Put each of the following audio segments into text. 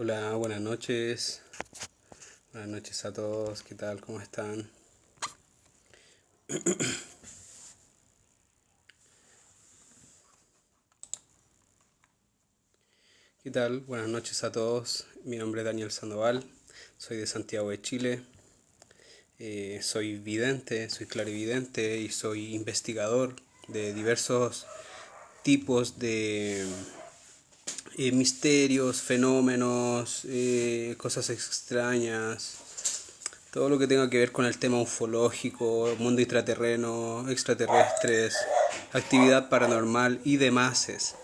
Hola, buenas noches. Buenas noches a todos. ¿Qué tal? ¿Cómo están? ¿Qué tal? Buenas noches a todos. Mi nombre es Daniel Sandoval. Soy de Santiago de Chile. Soy vidente, soy clarividente y soy investigador de diversos tipos de misterios, fenómenos, cosas extrañas. Todo lo que tenga que ver con el tema ufológico, mundo intraterreno, extraterrestres, actividad paranormal y demás.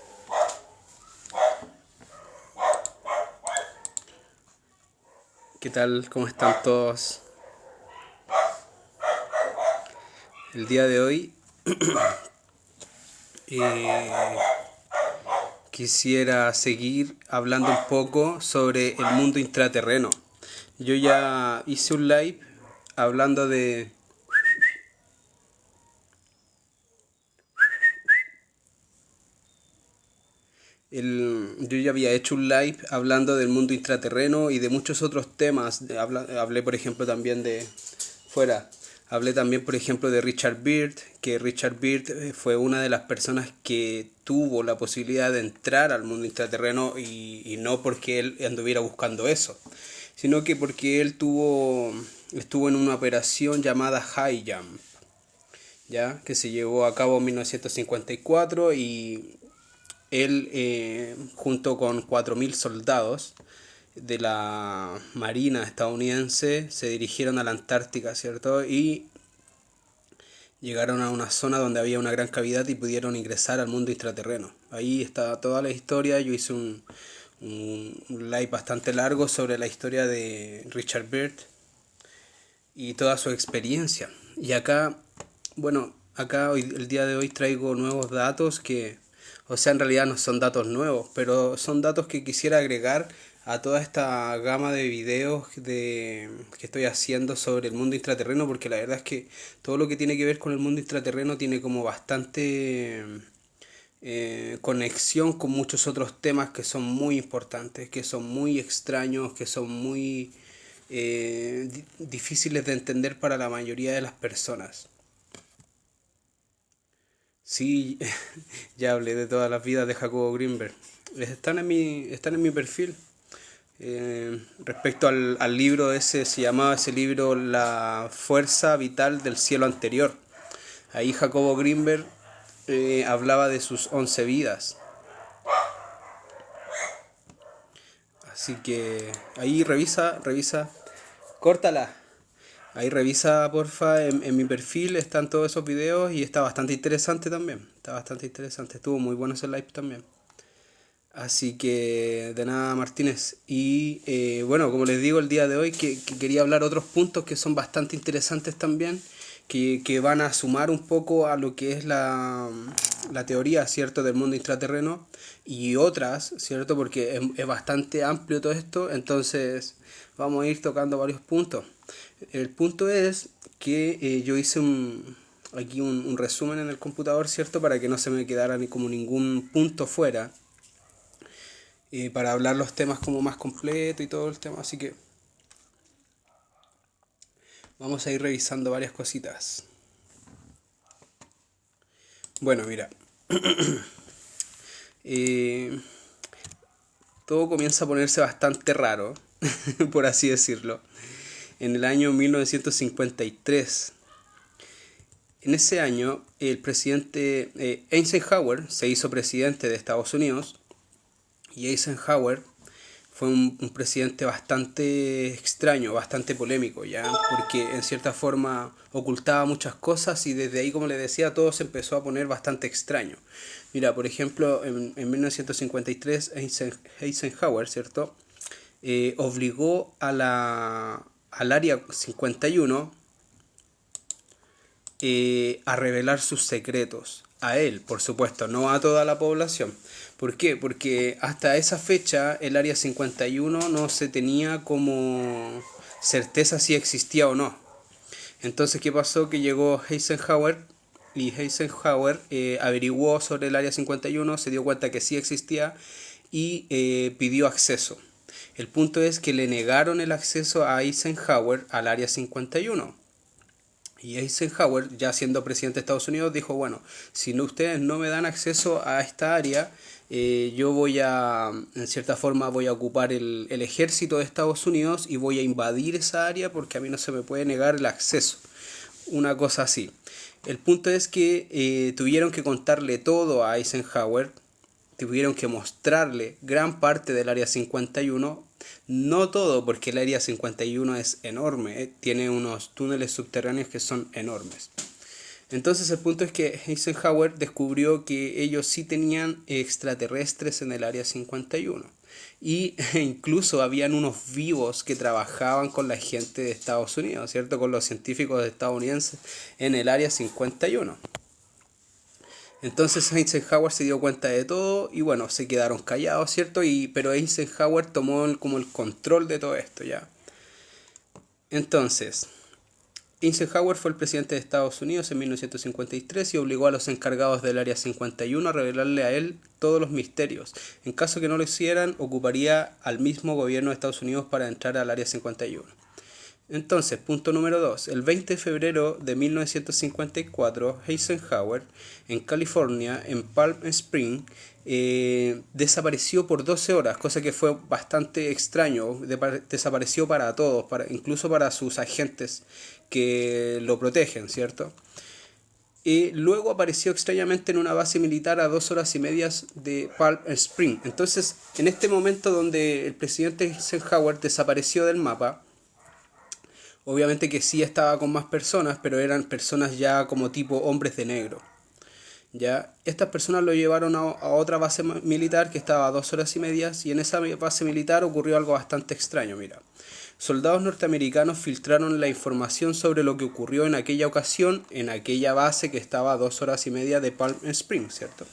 ¿Qué tal? ¿Cómo están todos? El día de hoy eh, quisiera seguir hablando un poco sobre el mundo intraterreno. Yo ya hice un live hablando de... yo ya había hecho un live hablando del mundo intraterreno y de muchos otros temas. Hablé, por ejemplo, también de... Fuera. Hablé también, por ejemplo, de Richard Byrd, que Richard Byrd fue una de las personas que tuvo la posibilidad de entrar al mundo intraterreno y no porque él anduviera buscando eso, sino que porque él estuvo en una operación llamada High Jump, ¿ya? Que se llevó a cabo en 1954 y él, junto con 4.000 soldados de la Marina estadounidense, se dirigieron a la Antártica, ¿cierto? Y llegaron a una zona donde había una gran cavidad y pudieron ingresar al mundo intraterreno. Ahí está toda la historia. Yo hice un live bastante largo sobre la historia de Richard Byrd y toda su experiencia. Y acá, bueno, el día de hoy traigo nuevos datos que, o sea, en realidad no son datos nuevos, pero son datos que quisiera agregar a toda esta gama de videos que estoy haciendo sobre el mundo intraterreno, porque la verdad es que todo lo que tiene que ver con el mundo intraterreno tiene como bastante conexión con muchos otros temas que son muy importantes, que son muy extraños, que son muy difíciles de entender para la mayoría de las personas. Sí, ya hablé de todas las vidas de Jacobo Greenberg. Están en mi perfil. Respecto al libro ese, se llamaba ese libro La fuerza vital del cielo anterior. Ahí Jacobo Greenberg hablaba de sus 11 vidas. Así que ahí revisa, córtala. Ahí revisa, porfa, en mi perfil están todos esos videos y está bastante interesante también. Está bastante interesante, estuvo muy bueno ese live también. Así que de nada, Martínez. Y bueno, como les digo el día de hoy, que quería hablar otros puntos que son bastante interesantes también, que van a sumar un poco a lo que es la teoría, ¿cierto?, del mundo intraterreno y otras, ¿cierto?, porque es bastante amplio todo esto, entonces vamos a ir tocando varios puntos. El punto es que yo hice un resumen en el computador, ¿cierto?, para que no se me quedara ni como ningún punto fuera para hablar los temas como más completo y todo el tema, así que vamos a ir revisando varias cositas. Bueno, mira, eh, todo comienza a ponerse bastante raro, por así decirlo, en el año 1953. En ese año, el presidente Eisenhower se hizo presidente de Estados Unidos y Eisenhower fue un presidente bastante extraño, bastante polémico, ¿ya? Porque en cierta forma ocultaba muchas cosas y desde ahí, como les decía, todo se empezó a poner bastante extraño. Mira, por ejemplo, en 1953 Eisenhower, ¿cierto? Obligó al Área 51 a revelar sus secretos. A él, por supuesto, no a toda la población. ¿Por qué? Porque hasta esa fecha el Área 51 no se tenía como certeza si existía o no. Entonces, ¿qué pasó? Que llegó Eisenhower y Eisenhower averiguó sobre el Área 51, se dio cuenta que sí existía y pidió acceso. El punto es que le negaron el acceso a Eisenhower al Área 51. Y Eisenhower, ya siendo presidente de Estados Unidos, dijo, bueno, si no, ustedes no me dan acceso a esta área, yo voy a, en cierta forma, voy a ocupar el ejército de Estados Unidos y voy a invadir esa área porque a mí no se me puede negar el acceso. Una cosa así. El punto es que tuvieron que contarle todo a Eisenhower, tuvieron que mostrarle gran parte del Área 51, no todo porque el Área 51 es enorme, tiene unos túneles subterráneos que son enormes. Entonces el punto es que Eisenhower descubrió que ellos sí tenían extraterrestres en el Área 51 y incluso habían unos vivos que trabajaban con la gente de Estados Unidos, ¿cierto? Con los científicos estadounidenses en el Área 51. Entonces Eisenhower se dio cuenta de todo y bueno, se quedaron callados, ¿cierto? Pero Eisenhower tomó como el control de todo esto, ¿ya? Entonces, Eisenhower fue el presidente de Estados Unidos en 1953 y obligó a los encargados del Área 51 a revelarle a él todos los misterios. En caso que no lo hicieran, ocuparía al mismo gobierno de Estados Unidos para entrar al Área 51. Entonces, punto número 2. El 20 de febrero de 1954, Eisenhower, en California, en Palm Springs, desapareció por 12 horas, cosa que fue bastante extraño. Desapareció para todos, incluso para sus agentes que lo protegen, ¿cierto? Y luego apareció extrañamente en una base militar a 2 horas y media de Palm Springs. Entonces, en este momento donde el presidente Eisenhower desapareció del mapa, obviamente que sí estaba con más personas, pero eran personas ya como tipo hombres de negro. ¿Ya? Estas personas lo llevaron a otra base militar que estaba a 2 horas y media, y en esa base militar ocurrió algo bastante extraño, mira. Soldados norteamericanos filtraron la información sobre lo que ocurrió en aquella ocasión en aquella base que estaba a 2 horas y media de Palm Springs, ¿cierto?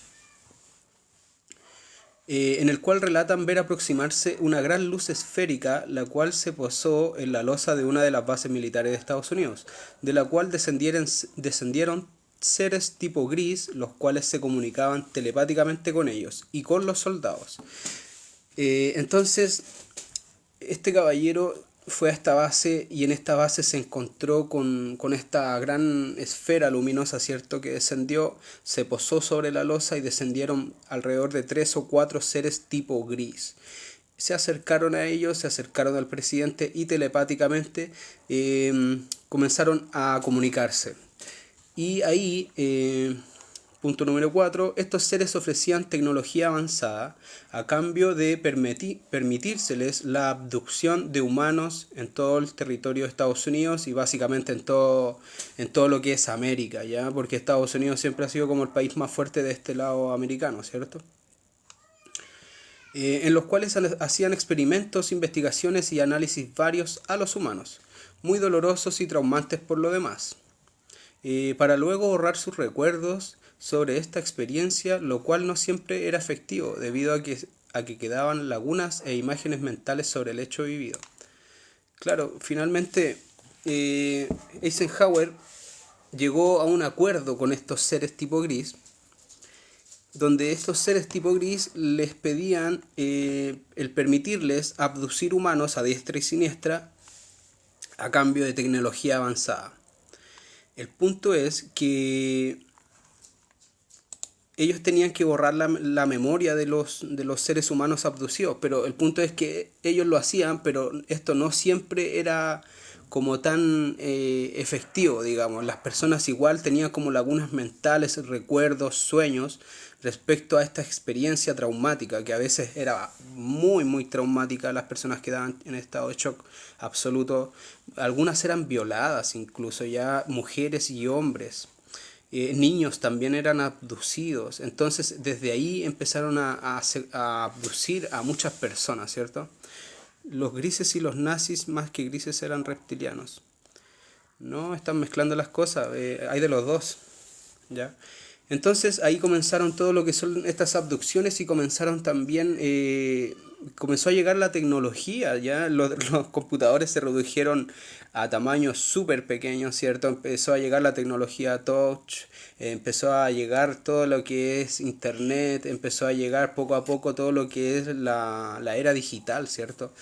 En el cual relatan ver aproximarse una gran luz esférica, la cual se posó en la losa de una de las bases militares de Estados Unidos, de la cual descendieron seres tipo gris, los cuales se comunicaban telepáticamente con ellos y con los soldados. Entonces, este caballero fue a esta base y en esta base se encontró con esta gran esfera luminosa, ¿cierto? Que descendió, se posó sobre la losa y descendieron alrededor de 3 o 4 seres tipo gris. Se acercaron a ellos, se acercaron al presidente y telepáticamente comenzaron a comunicarse. Y ahí, punto número 4, estos seres ofrecían tecnología avanzada a cambio de permitírseles la abducción de humanos en todo el territorio de Estados Unidos y básicamente en todo lo que es América, ¿ya? Porque Estados Unidos siempre ha sido como el país más fuerte de este lado americano, ¿cierto? En los cuales hacían experimentos, investigaciones y análisis varios a los humanos, muy dolorosos y traumantes por lo demás. Para luego borrar sus recuerdos sobre esta experiencia, lo cual no siempre era efectivo, debido a que quedaban lagunas e imágenes mentales sobre el hecho vivido. Claro, finalmente Eisenhower llegó a un acuerdo con estos seres tipo gris, donde estos seres tipo gris les pedían el permitirles abducir humanos a diestra y siniestra a cambio de tecnología avanzada. El punto es que ellos tenían que borrar la memoria de los seres humanos abducidos, pero el punto es que ellos lo hacían, pero esto no siempre era como tan efectivo, digamos. Las personas igual tenían como lagunas mentales, recuerdos, sueños respecto a esta experiencia traumática, que a veces era muy, muy traumática. Las personas quedaban en estado de shock absoluto. Algunas eran violadas incluso, ya mujeres y hombres. Niños también eran abducidos. Entonces desde ahí empezaron a abducir a muchas personas, ¿cierto? Los grises y los nazis, más que grises, eran reptilianos. No, están mezclando las cosas, hay de los dos, ¿ya? Entonces ahí comenzaron todo lo que son estas abducciones y comenzaron también comenzó a llegar la tecnología, ya los computadores se redujeron a tamaños súper pequeños, ¿cierto? Empezó a llegar la tecnología touch, empezó a llegar todo lo que es internet, empezó a llegar poco a poco todo lo que es la era digital, ¿cierto?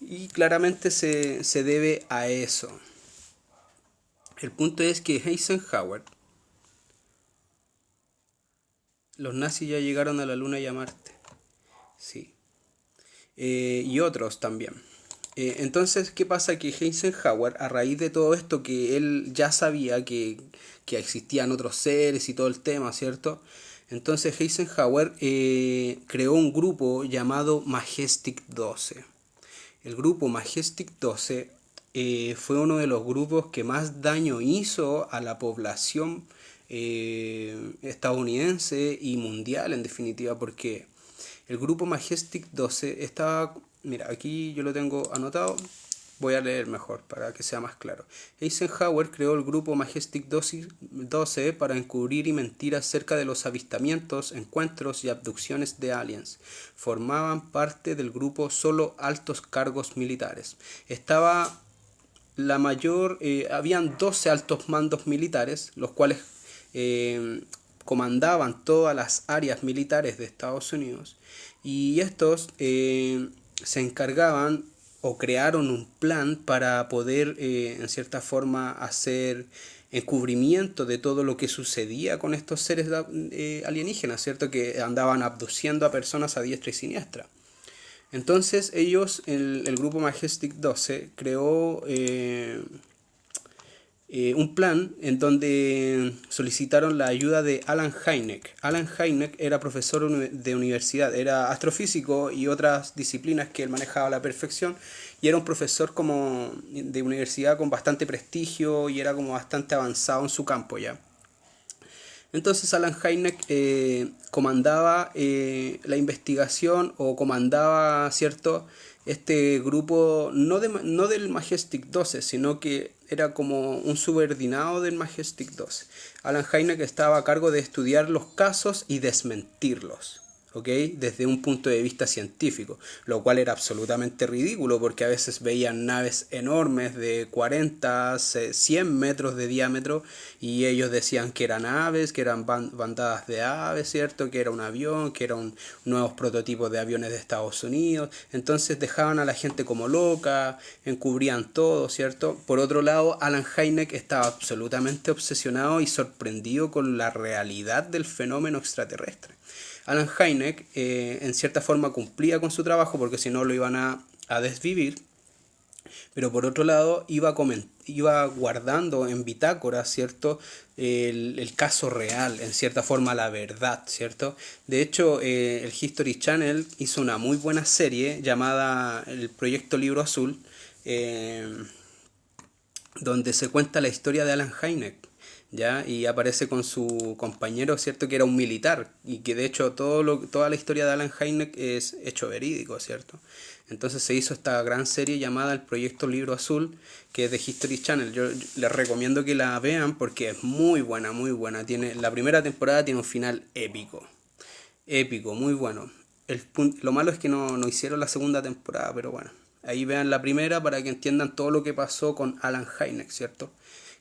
Y claramente se debe a eso. El punto es que Eisenhower, los nazis ya llegaron a la Luna y a Marte, sí, y otros también. Entonces, ¿qué pasa? Que Eisenhower, a raíz de todo esto que él ya sabía que existían otros seres y todo el tema, ¿cierto? Entonces Eisenhower creó un grupo llamado Majestic 12. El grupo Majestic 12 fue uno de los grupos que más daño hizo a la población estadounidense y mundial en definitiva, porque el grupo Majestic 12 estaba, mira, aquí yo lo tengo anotado, voy a leer mejor para que sea más claro. Eisenhower creó el grupo Majestic 12 para encubrir y mentir acerca de los avistamientos, encuentros y abducciones de aliens. Formaban parte del grupo solo altos cargos militares. Estaba la mayor, habían 12 altos mandos militares, los cuales comandaban todas las áreas militares de Estados Unidos, y estos se encargaban o crearon un plan para poder en cierta forma hacer encubrimiento de todo lo que sucedía con estos seres alienígenas, ¿cierto? Que andaban abduciendo a personas a diestra y siniestra. Entonces ellos, el grupo Majestic 12, creó un plan en donde solicitaron la ayuda de Alan Hynek. Alan Hynek era profesor de universidad, era astrofísico y otras disciplinas que él manejaba a la perfección, y era un profesor como de universidad con bastante prestigio y era como bastante avanzado en su campo ya. Entonces Alan Hynek comandaba la investigación, o comandaba, ¿cierto?, este grupo, no del Majestic 12, sino que era como un subordinado del Majestic 12. Alan Hynek estaba a cargo de estudiar los casos y desmentirlos, ¿ok? Desde un punto de vista científico, lo cual era absolutamente ridículo, porque a veces veían naves enormes de 40, 100 metros de diámetro, y ellos decían que eran aves, que eran bandadas de aves, ¿cierto? Que era un avión, que eran nuevos prototipos de aviones de Estados Unidos. Entonces dejaban a la gente como loca, encubrían todo, ¿cierto? Por otro lado, Alan Hynek estaba absolutamente obsesionado y sorprendido con la realidad del fenómeno extraterrestre. Alan Hynek en cierta forma cumplía con su trabajo, porque si no lo iban a desvivir, pero por otro lado iba guardando en bitácora, ¿cierto?, el caso real, en cierta forma la verdad, ¿cierto? De hecho, el History Channel hizo una muy buena serie llamada el Proyecto Libro Azul, donde se cuenta la historia de Alan Hynek, ¿ya? Y aparece con su compañero, ¿cierto?, que era un militar, y que de hecho toda la historia de Alan Hynek es hecho verídico, ¿cierto? Entonces se hizo esta gran serie llamada el Proyecto Libro Azul, que es de History Channel. Yo les recomiendo que la vean porque es muy buena, muy buena. La primera temporada tiene un final épico, épico, muy bueno. Lo malo es que no hicieron la segunda temporada, pero bueno. Ahí vean la primera para que entiendan todo lo que pasó con Alan Hynek, ¿cierto?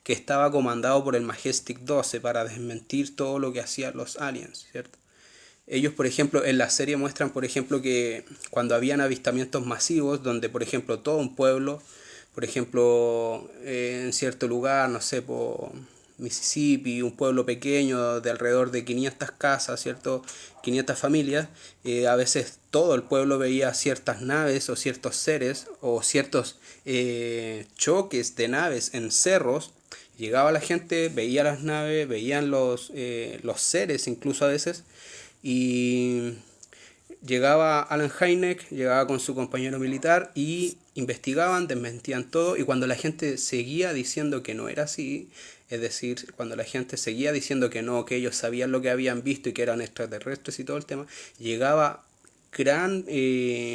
Que estaba comandado por el Majestic 12 para desmentir todo lo que hacían los aliens, ¿cierto? Ellos, por ejemplo, en la serie muestran, por ejemplo, que cuando habían avistamientos masivos, donde, por ejemplo, todo un pueblo, por ejemplo, en cierto lugar, no sé, por Mississippi, un pueblo pequeño de alrededor de 500 casas, ¿cierto? 500 familias, a veces todo el pueblo veía ciertas naves o ciertos seres o ciertos choques de naves en cerros. Llegaba la gente, veía las naves, veían los seres incluso a veces, y llegaba Alan Hynek, llegaba con su compañero militar y investigaban, desmentían todo, y cuando la gente seguía diciendo que no era así, es decir, cuando la gente seguía diciendo que no, que ellos sabían lo que habían visto y que eran extraterrestres y todo el tema, llegaba grandes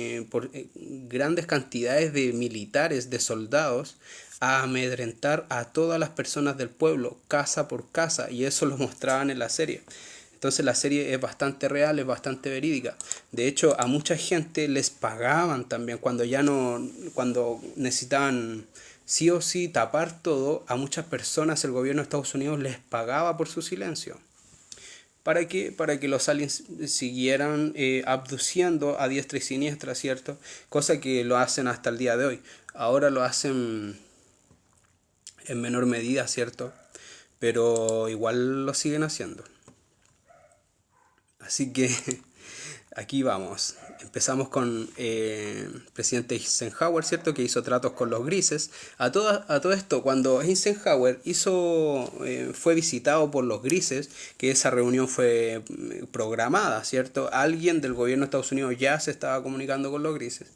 cantidades de militares, de soldados, a amedrentar a todas las personas del pueblo, casa por casa, y eso lo mostraban en la serie. Entonces la serie es bastante real, es bastante verídica. De hecho, a mucha gente les pagaban también cuando ya no, cuando necesitaban sí o sí tapar todo, a muchas personas el gobierno de Estados Unidos les pagaba por su silencio. ¿Para qué? Para que los aliens siguieran abduciendo a diestra y siniestra, ¿cierto? Cosa que lo hacen hasta el día de hoy. Ahora lo hacen en menor medida, ¿cierto? Pero igual lo siguen haciendo. Así que aquí vamos. Empezamos con el presidente Eisenhower, ¿cierto? Que hizo tratos con los grises. A todo esto, cuando Eisenhower fue visitado por los grises, que esa reunión fue programada, ¿cierto? Alguien del gobierno de Estados Unidos ya se estaba comunicando con los grises.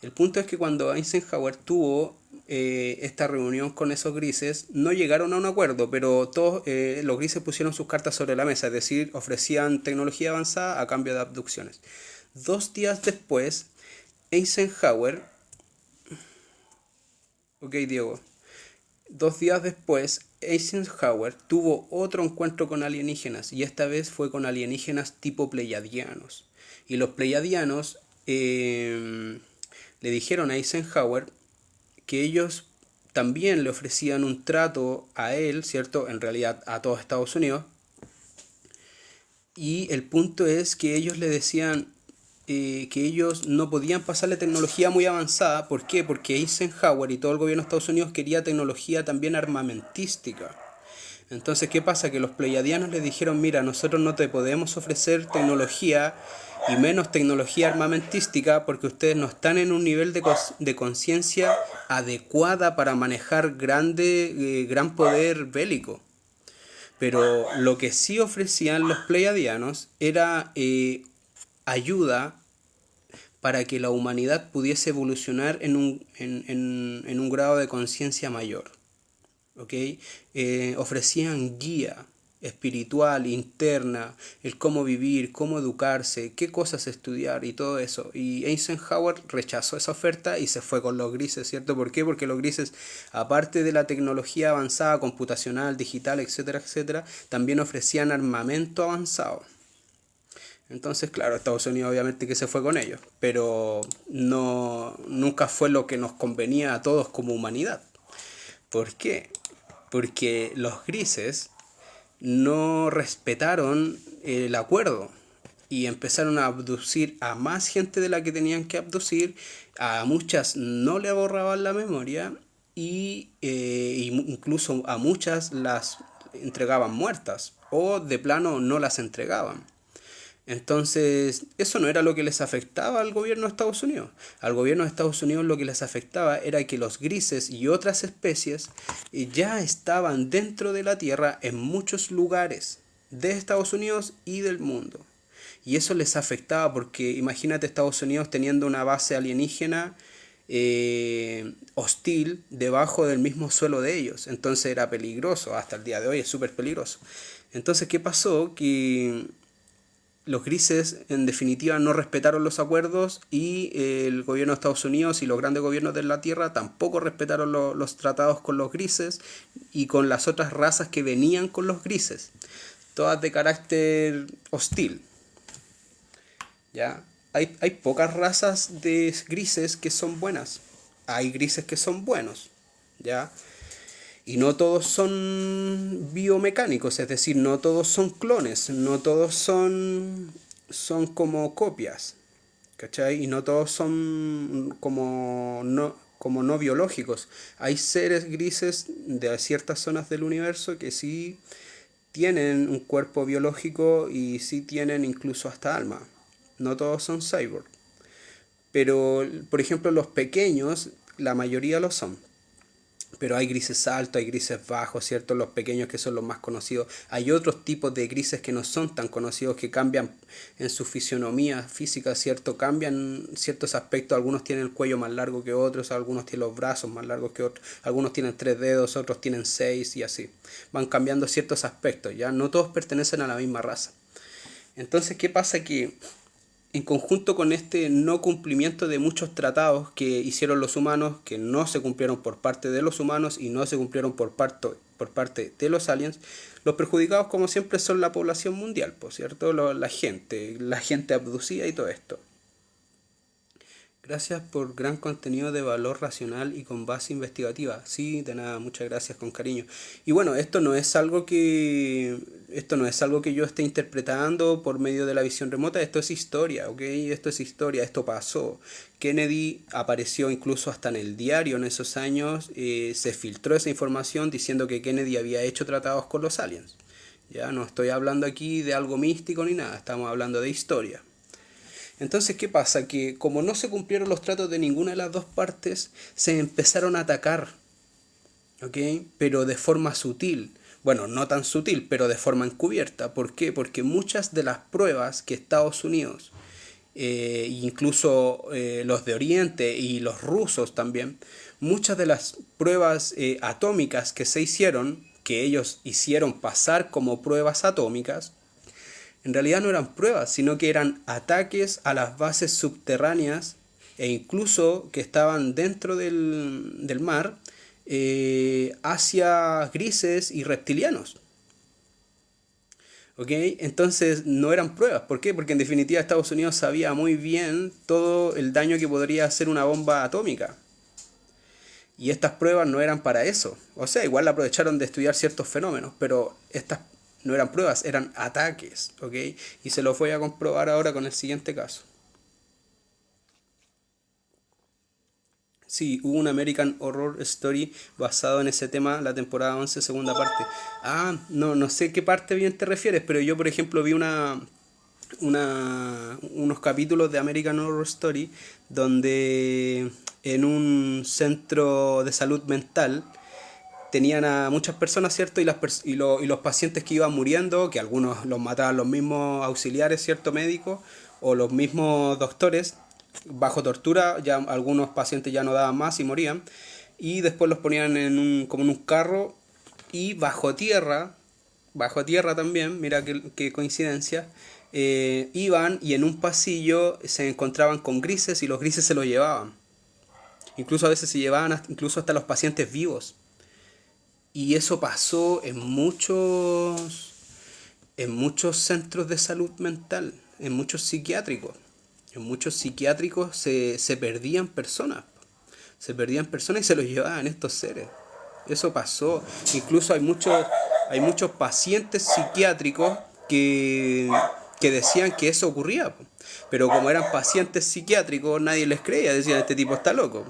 El punto es que cuando Eisenhower tuvo esta reunión con esos grises, no llegaron a un acuerdo, pero todos los grises pusieron sus cartas sobre la mesa, es decir, ofrecían tecnología avanzada a cambio de abducciones. 2 días después, Eisenhower... Ok, Diego. 2 días después, Eisenhower tuvo otro encuentro con alienígenas, y esta vez fue con alienígenas tipo pleiadianos. Y los pleiadianos le dijeron a Eisenhower que ellos también le ofrecían un trato a él, ¿cierto? En realidad a todo Estados Unidos. Y el punto es que ellos le decían que ellos no podían pasarle tecnología muy avanzada. ¿Por qué? Porque Eisenhower y todo el gobierno de Estados Unidos quería tecnología también armamentística. Entonces, ¿qué pasa? Que los pleiadianos les dijeron, mira, nosotros no te podemos ofrecer tecnología y menos tecnología armamentística porque ustedes no están en un nivel de conciencia adecuada para manejar gran poder bélico. Pero lo que sí ofrecían los pleiadianos era ayuda para que la humanidad pudiese evolucionar en un grado de conciencia mayor. ¿Okay? Ofrecían guía espiritual, interna, el cómo vivir, cómo educarse, qué cosas estudiar y todo eso. Y Eisenhower rechazó esa oferta y se fue con los grises, ¿cierto? ¿Por qué? Porque los grises, aparte de la tecnología avanzada, computacional, digital, etcétera, etcétera, también ofrecían armamento avanzado. Entonces, claro, Estados Unidos obviamente que se fue con ellos, pero nunca fue lo que nos convenía a todos como humanidad. ¿Por qué? Porque los grises no respetaron el acuerdo y empezaron a abducir a más gente de la que tenían que abducir, a muchas no le borraban la memoria y incluso a muchas las entregaban muertas o de plano no las entregaban. Entonces, eso no era lo que les afectaba al gobierno de Estados Unidos. Al gobierno de Estados Unidos lo que les afectaba era que los grises y otras especies ya estaban dentro de la Tierra en muchos lugares de Estados Unidos y del mundo. Y eso les afectaba porque imagínate Estados Unidos teniendo una base alienígena hostil debajo del mismo suelo de ellos. Entonces era peligroso, hasta el día de hoy es súper peligroso. Entonces, ¿qué pasó? Que los grises en definitiva no respetaron los acuerdos y el gobierno de Estados Unidos y los grandes gobiernos de la Tierra tampoco respetaron los tratados con los grises y con las otras razas que venían con los grises, todas de carácter hostil. ¿Ya? Hay pocas razas de grises que son buenas, hay grises que son buenos, ¿ya? Y no todos son biomecánicos, es decir, no todos son clones, no todos son como copias, ¿cachai? Y no todos son como no biológicos. Hay seres grises de ciertas zonas del universo que sí tienen un cuerpo biológico y sí tienen incluso hasta alma. No todos son cyborg. Pero, por ejemplo, los pequeños, la mayoría lo son. Pero hay grises altos, hay grises bajos, ¿cierto? Los pequeños que son los más conocidos. Hay otros tipos de grises que no son tan conocidos, que cambian en su fisionomía física, ¿cierto? Cambian ciertos aspectos. Algunos tienen el cuello más largo que otros, algunos tienen los brazos más largos que otros, algunos tienen 3 dedos, otros tienen 6 y así. Van cambiando ciertos aspectos, ¿ya? No todos pertenecen a la misma raza. Entonces, ¿qué pasa? Que en conjunto con este no cumplimiento de muchos tratados que hicieron los humanos, que no se cumplieron por parte de los humanos y no se cumplieron por parte de los aliens, los perjudicados como siempre son la población mundial, por cierto, la gente abducida y todo esto. Gracias por gran contenido de valor racional y con base investigativa. Sí, de nada, muchas gracias con cariño. Y bueno, esto no es algo que yo esté interpretando por medio de la visión remota, esto es historia, ¿ok? Esto es historia, esto pasó. Kennedy apareció incluso hasta en el diario en esos años, se filtró esa información diciendo que Kennedy había hecho tratados con los aliens. Ya no estoy hablando aquí de algo místico ni nada, estamos hablando de historia. Entonces, ¿qué pasa? Que como no se cumplieron los tratos de ninguna de las dos partes, se empezaron a atacar, ¿ok? Pero de forma sutil. Bueno, no tan sutil, pero de forma encubierta. ¿Por qué? Porque muchas de las pruebas que Estados Unidos, incluso los de Oriente y los rusos también, muchas de las pruebas atómicas que se hicieron, que ellos hicieron pasar como pruebas atómicas, en realidad no eran pruebas, sino que eran ataques a las bases subterráneas e incluso que estaban dentro del mar hacia grises y reptilianos. ¿Ok? Entonces no eran pruebas. ¿Por qué? Porque en definitiva Estados Unidos sabía muy bien todo el daño que podría hacer una bomba atómica. Y estas pruebas no eran para eso. O sea, igual aprovecharon de estudiar ciertos fenómenos, pero estas no eran pruebas, eran ataques, ¿ok? Y se los voy a comprobar ahora con el siguiente caso. Sí, hubo un American Horror Story basado en ese tema, la temporada 11, segunda parte. Ah, no sé qué parte bien te refieres, pero yo, por ejemplo, vi unos capítulos de American Horror Story donde en un centro de salud mental tenían a muchas personas, ¿cierto? Y los pacientes que iban muriendo, que algunos los mataban los mismos auxiliares, ¿cierto? Médicos, o los mismos doctores, bajo tortura, ya algunos pacientes ya no daban más y morían, y después los ponían como en un carro, y bajo tierra también, mira qué coincidencia, iban y en un pasillo se encontraban con grises y los grises se los llevaban. Incluso a veces se llevaban incluso hasta los pacientes vivos. Y eso pasó en muchos centros de salud mental, en muchos psiquiátricos. En muchos psiquiátricos se perdían personas. Se perdían personas y se los llevaban estos seres. Eso pasó. Incluso hay muchos pacientes psiquiátricos que decían que eso ocurría. Pero como eran pacientes psiquiátricos, nadie les creía. Decían, este tipo está loco.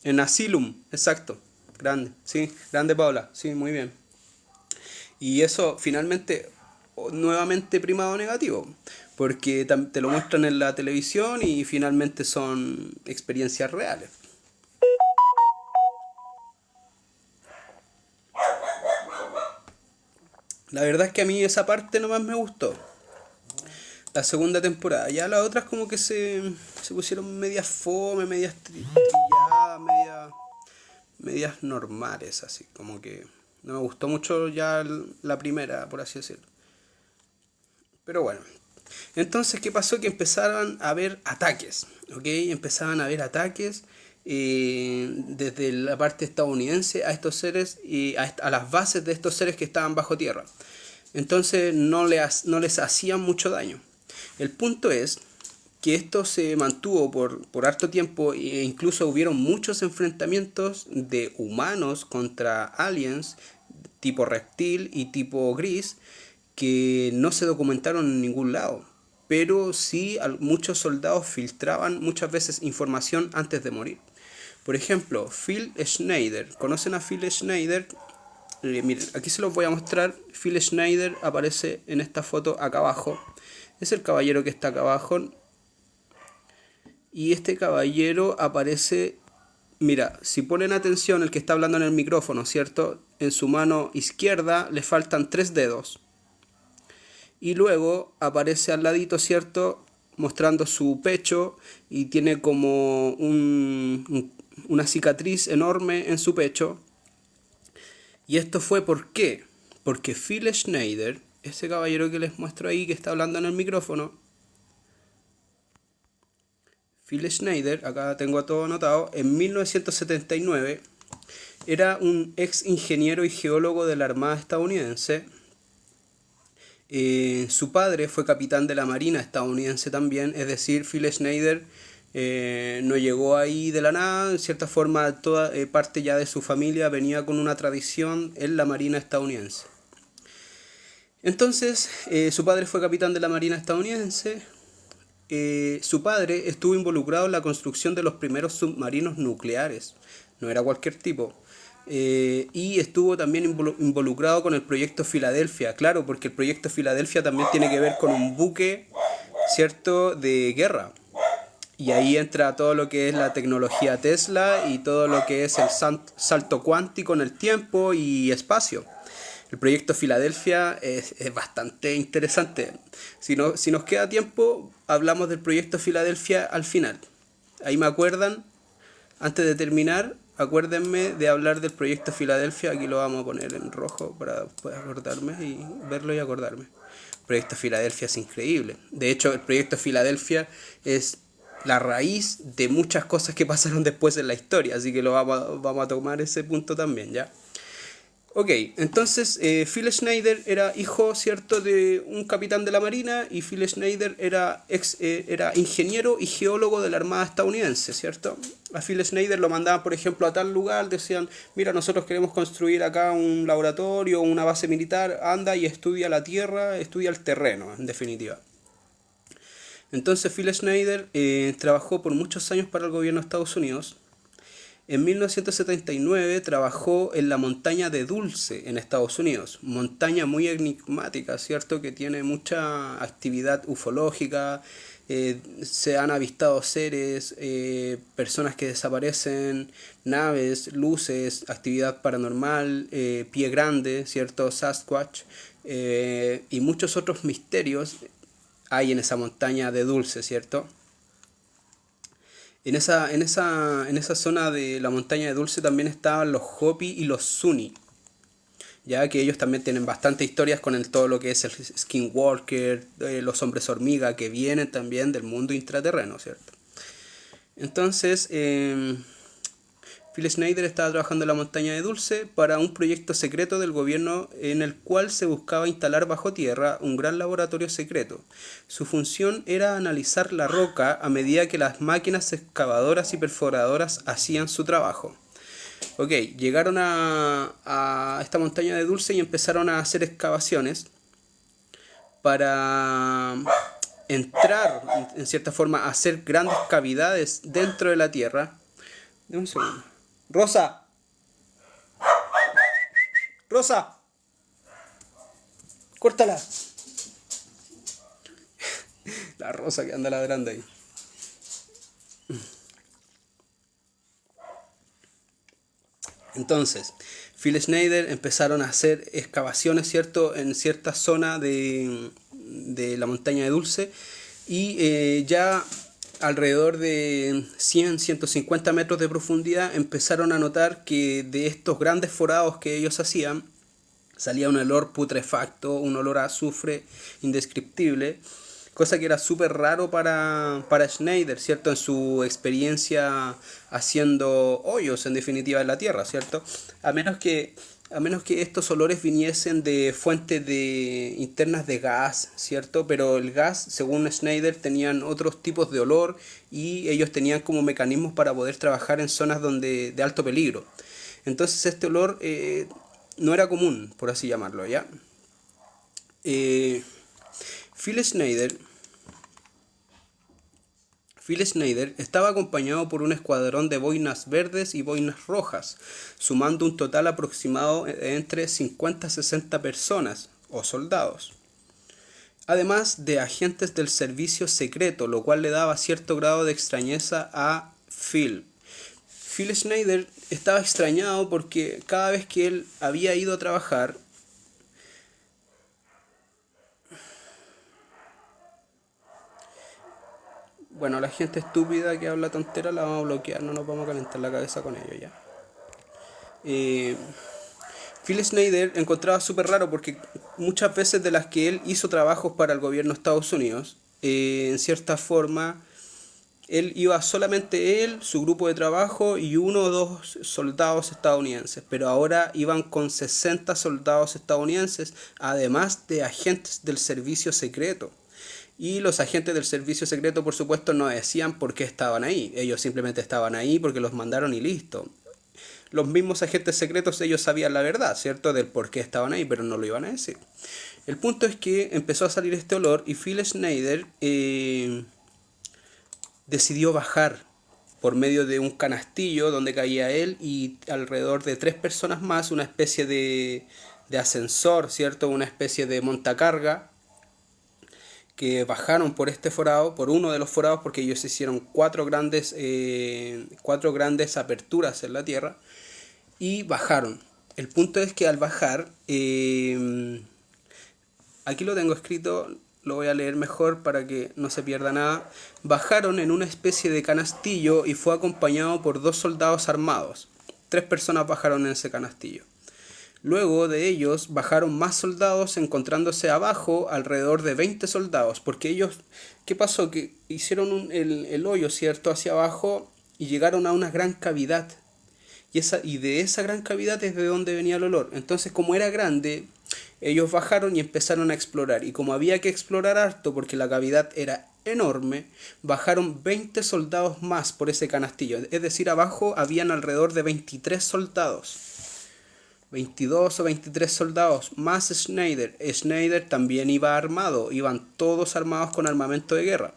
En Asylum, exacto. Grande, sí, grande Paula, sí, muy bien. Y eso finalmente, nuevamente primado negativo, porque te lo muestran en la televisión y finalmente son experiencias reales. La verdad es que a mí esa parte nomás me gustó. La segunda temporada. Ya las otras como que se pusieron medias fome, medias trilladas, medias normales, así. Como que no me gustó mucho ya la primera, por así decirlo. Pero bueno. Entonces, ¿qué pasó? Que empezaron a haber ataques, ¿ok? Empezaban a haber ataques desde la parte estadounidense a estos seres y a las bases de estos seres que estaban bajo tierra. Entonces no les hacían mucho daño. El punto es que esto se mantuvo por harto tiempo e incluso hubieron muchos enfrentamientos de humanos contra aliens tipo reptil y tipo gris que no se documentaron en ningún lado, pero sí muchos soldados filtraban muchas veces información antes de morir. Por ejemplo, Phil Schneider. ¿Conocen a Phil Schneider? Miren, aquí se los voy a mostrar. Phil Schneider aparece en esta foto acá abajo. Es el caballero que está acá abajo. Y este caballero aparece... Mira, si ponen atención, el que está hablando en el micrófono, ¿cierto? En su mano izquierda le faltan 3 dedos. Y luego aparece al ladito, ¿cierto? Mostrando su pecho y tiene como una cicatriz enorme en su pecho. Y esto fue ¿por qué? Porque Phil Schneider, ese caballero que les muestro ahí que está hablando en el micrófono, Phil Schneider, acá tengo todo anotado, en 1979 era un ex ingeniero y geólogo de la Armada estadounidense. Su padre fue capitán de la Marina estadounidense también, es decir, Phil Schneider no llegó ahí de la nada, en cierta forma toda parte ya de su familia venía con una tradición en la Marina estadounidense. Entonces, su padre fue capitán de la Marina estadounidense. Su padre estuvo involucrado en la construcción de los primeros submarinos nucleares, no era cualquier tipo. Y estuvo también involucrado con el proyecto Filadelfia, claro, porque el proyecto Filadelfia también tiene que ver con un buque, ¿cierto?, de guerra. Y ahí entra todo lo que es la tecnología Tesla y todo lo que es el salto cuántico en el tiempo y espacio. El proyecto Filadelfia es bastante interesante. Si nos queda tiempo, hablamos del proyecto Filadelfia al final. Ahí me acuerdan, antes de terminar, acuérdenme de hablar del proyecto Filadelfia. Aquí lo vamos a poner en rojo para poder acordarme y verlo y acordarme. El proyecto Filadelfia es increíble. De hecho, el proyecto Filadelfia es la raíz de muchas cosas que pasaron después en la historia. Así que vamos a tomar ese punto también, ¿ya? Ok, entonces Phil Schneider era hijo, ¿cierto?, de un capitán de la Marina, y Phil Schneider era ingeniero y geólogo de la Armada estadounidense, ¿cierto? A Phil Schneider lo mandaban, por ejemplo, a tal lugar, decían, mira, nosotros queremos construir acá un laboratorio, una base militar, anda y estudia la tierra, estudia el terreno, en definitiva. Entonces Phil Schneider trabajó por muchos años para el gobierno de Estados Unidos. En 1979 trabajó en la montaña de Dulce en Estados Unidos, montaña muy enigmática, ¿cierto?, que tiene mucha actividad ufológica, se han avistado seres, personas que desaparecen, naves, luces, actividad paranormal, pie grande, ¿cierto?, Sasquatch, y muchos otros misterios hay en esa montaña de Dulce, ¿cierto? En esa zona de la montaña de Dulce también estaban los Hopi y los Zuni, ya que ellos también tienen bastantes historias con todo lo que es el Skinwalker, los hombres hormiga, que vienen también del mundo intraterreno, ¿cierto? Entonces, Phil Schneider estaba trabajando en la montaña de Dulce para un proyecto secreto del gobierno en el cual se buscaba instalar bajo tierra un gran laboratorio secreto. Su función era analizar la roca a medida que las máquinas excavadoras y perforadoras hacían su trabajo. Ok, llegaron a esta montaña de Dulce y empezaron a hacer excavaciones para entrar, en cierta forma, a hacer grandes cavidades dentro de la tierra. Dame un segundo. Rosa. Rosa. Córtala. La Rosa que anda ladrando ahí. Entonces, Phil Schneider empezaron a hacer excavaciones, ¿cierto?, en cierta zona de la montaña de Dulce, y ya alrededor de 100-150 metros de profundidad empezaron a notar que de estos grandes forados que ellos hacían salía un olor putrefacto, un olor a azufre indescriptible, cosa que era súper raro para Schneider, ¿cierto?, en su experiencia haciendo hoyos, en definitiva, en la tierra, ¿cierto? A menos que estos olores viniesen de fuentes internas de gas, ¿cierto? Pero el gas, según Schneider, tenían otros tipos de olor y ellos tenían como mecanismos para poder trabajar en zonas de alto peligro. Entonces este olor no era común, por así llamarlo, ¿ya? Phil Schneider estaba acompañado por un escuadrón de boinas verdes y boinas rojas, sumando un total aproximado entre 50 a 60 personas o soldados, además de agentes del servicio secreto, lo cual le daba cierto grado de extrañeza a Phil. Phil Schneider estaba extrañado porque cada vez que él había ido a trabajar, bueno, la gente estúpida que habla tontera la vamos a bloquear, no nos vamos a calentar la cabeza con ello ya. Phil Schneider encontraba súper raro porque muchas veces de las que él hizo trabajos para el gobierno de Estados Unidos, en cierta forma, Él iba solamente él, su grupo de trabajo y uno o dos soldados estadounidenses, pero ahora iban con 60 soldados estadounidenses, además de agentes del servicio secreto. Y los agentes del servicio secreto, por supuesto, no decían por qué estaban ahí. Ellos simplemente estaban ahí porque los mandaron y listo. Los mismos agentes secretos, ellos sabían la verdad, ¿cierto? Del por qué estaban ahí, pero no lo iban a decir. El punto es que empezó a salir este olor y Phil Schneider decidió bajar por medio de un canastillo donde caía él y alrededor de 3 personas más, una especie de ascensor, ¿cierto? Una especie de montacarga que bajaron por este forado, por uno de los forados, porque ellos hicieron cuatro grandes aperturas en la tierra y bajaron. El punto es que al bajar, aquí lo tengo escrito, lo voy a leer mejor para que no se pierda nada. Bajaron en una especie de canastillo y fue acompañado por 2 soldados armados. 3 personas bajaron en ese canastillo. Luego de ellos bajaron más soldados, encontrándose abajo alrededor de 20 soldados, porque ellos, ¿qué pasó? Que hicieron el hoyo, ¿cierto?, hacia abajo y llegaron a una gran cavidad. Y de esa gran cavidad es de donde venía el olor. Entonces, como era grande, ellos bajaron y empezaron a explorar. Y como había que explorar harto porque la cavidad era enorme, bajaron 20 soldados más por ese canastillo. Es decir, abajo habían alrededor de 23 soldados. 22 o 23 soldados, más Schneider. Schneider también iba armado, iban todos armados con armamento de guerra.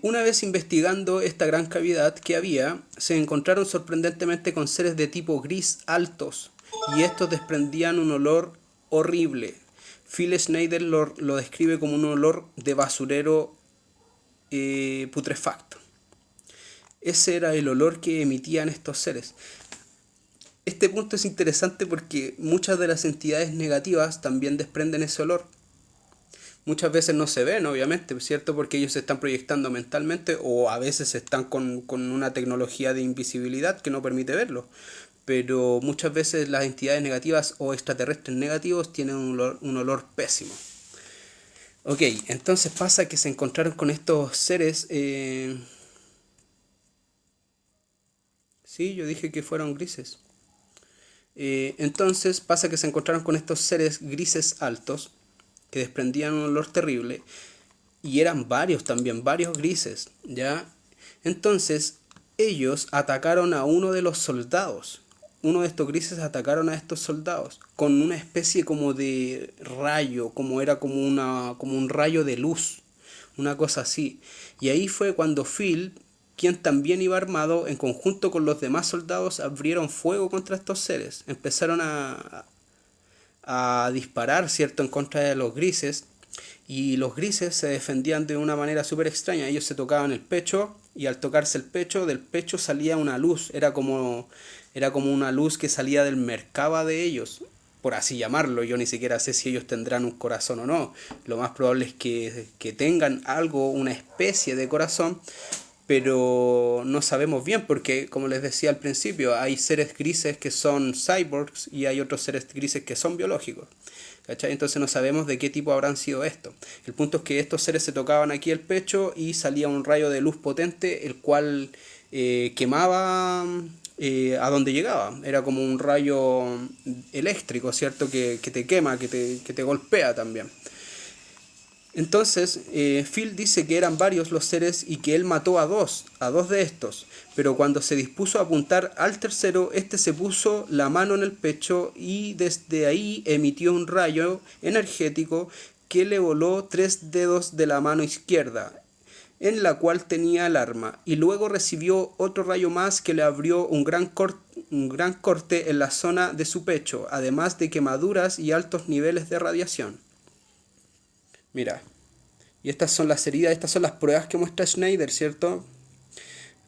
Una vez investigando esta gran cavidad que había, se encontraron sorprendentemente con seres de tipo gris altos, y estos desprendían un olor horrible. Phil Schneider lo describe como un olor de basurero putrefacto. Ese era el olor que emitían estos seres. Este punto es interesante porque muchas de las entidades negativas también desprenden ese olor. Muchas veces no se ven, obviamente, ¿cierto? Porque ellos se están proyectando mentalmente o a veces están con una tecnología de invisibilidad que no permite verlo. Pero muchas veces las entidades negativas o extraterrestres negativos tienen un olor pésimo. Ok, entonces pasa que se encontraron con estos seres... Sí, yo dije que fueron grises. Entonces pasa que se encontraron con estos seres grises altos que desprendían un olor terrible y eran varios también, varios grises, ¿ya? Entonces ellos atacaron a uno de los soldados. Uno de estos grises atacaron a estos soldados con una especie como de rayo, como un rayo de luz, una cosa así. Y ahí fue cuando Phil, quien también iba armado, en conjunto con los demás soldados, abrieron fuego contra estos seres. Empezaron a disparar, ¿cierto?, en contra de los grises. Y los grises se defendían de una manera súper extraña. Ellos se tocaban el pecho y al tocarse el pecho, del pecho salía una luz. Era como una luz que salía del mercaba de ellos, por así llamarlo. Yo ni siquiera sé si ellos tendrán un corazón o no. Lo más probable es que tengan algo, una especie de corazón, pero no sabemos bien porque, como les decía al principio, hay seres grises que son cyborgs y hay otros seres grises que son biológicos, ¿cachai? Entonces no sabemos de qué tipo habrán sido estos. El punto es que estos seres se tocaban aquí el pecho y salía un rayo de luz potente, el cual quemaba a donde llegaba. Era como un rayo eléctrico, ¿cierto? Que te quema, que te golpea también. Entonces, Phil dice que eran varios los seres y que él mató a dos de estos, pero cuando se dispuso a apuntar al tercero, este se puso la mano en el pecho y desde ahí emitió un rayo energético que le voló 3 dedos de la mano izquierda, en la cual tenía el arma, y luego recibió otro rayo más que le abrió un gran corte en la zona de su pecho, además de quemaduras y altos niveles de radiación. Mira, y estas son las heridas, estas son las pruebas que muestra Schneider, ¿cierto?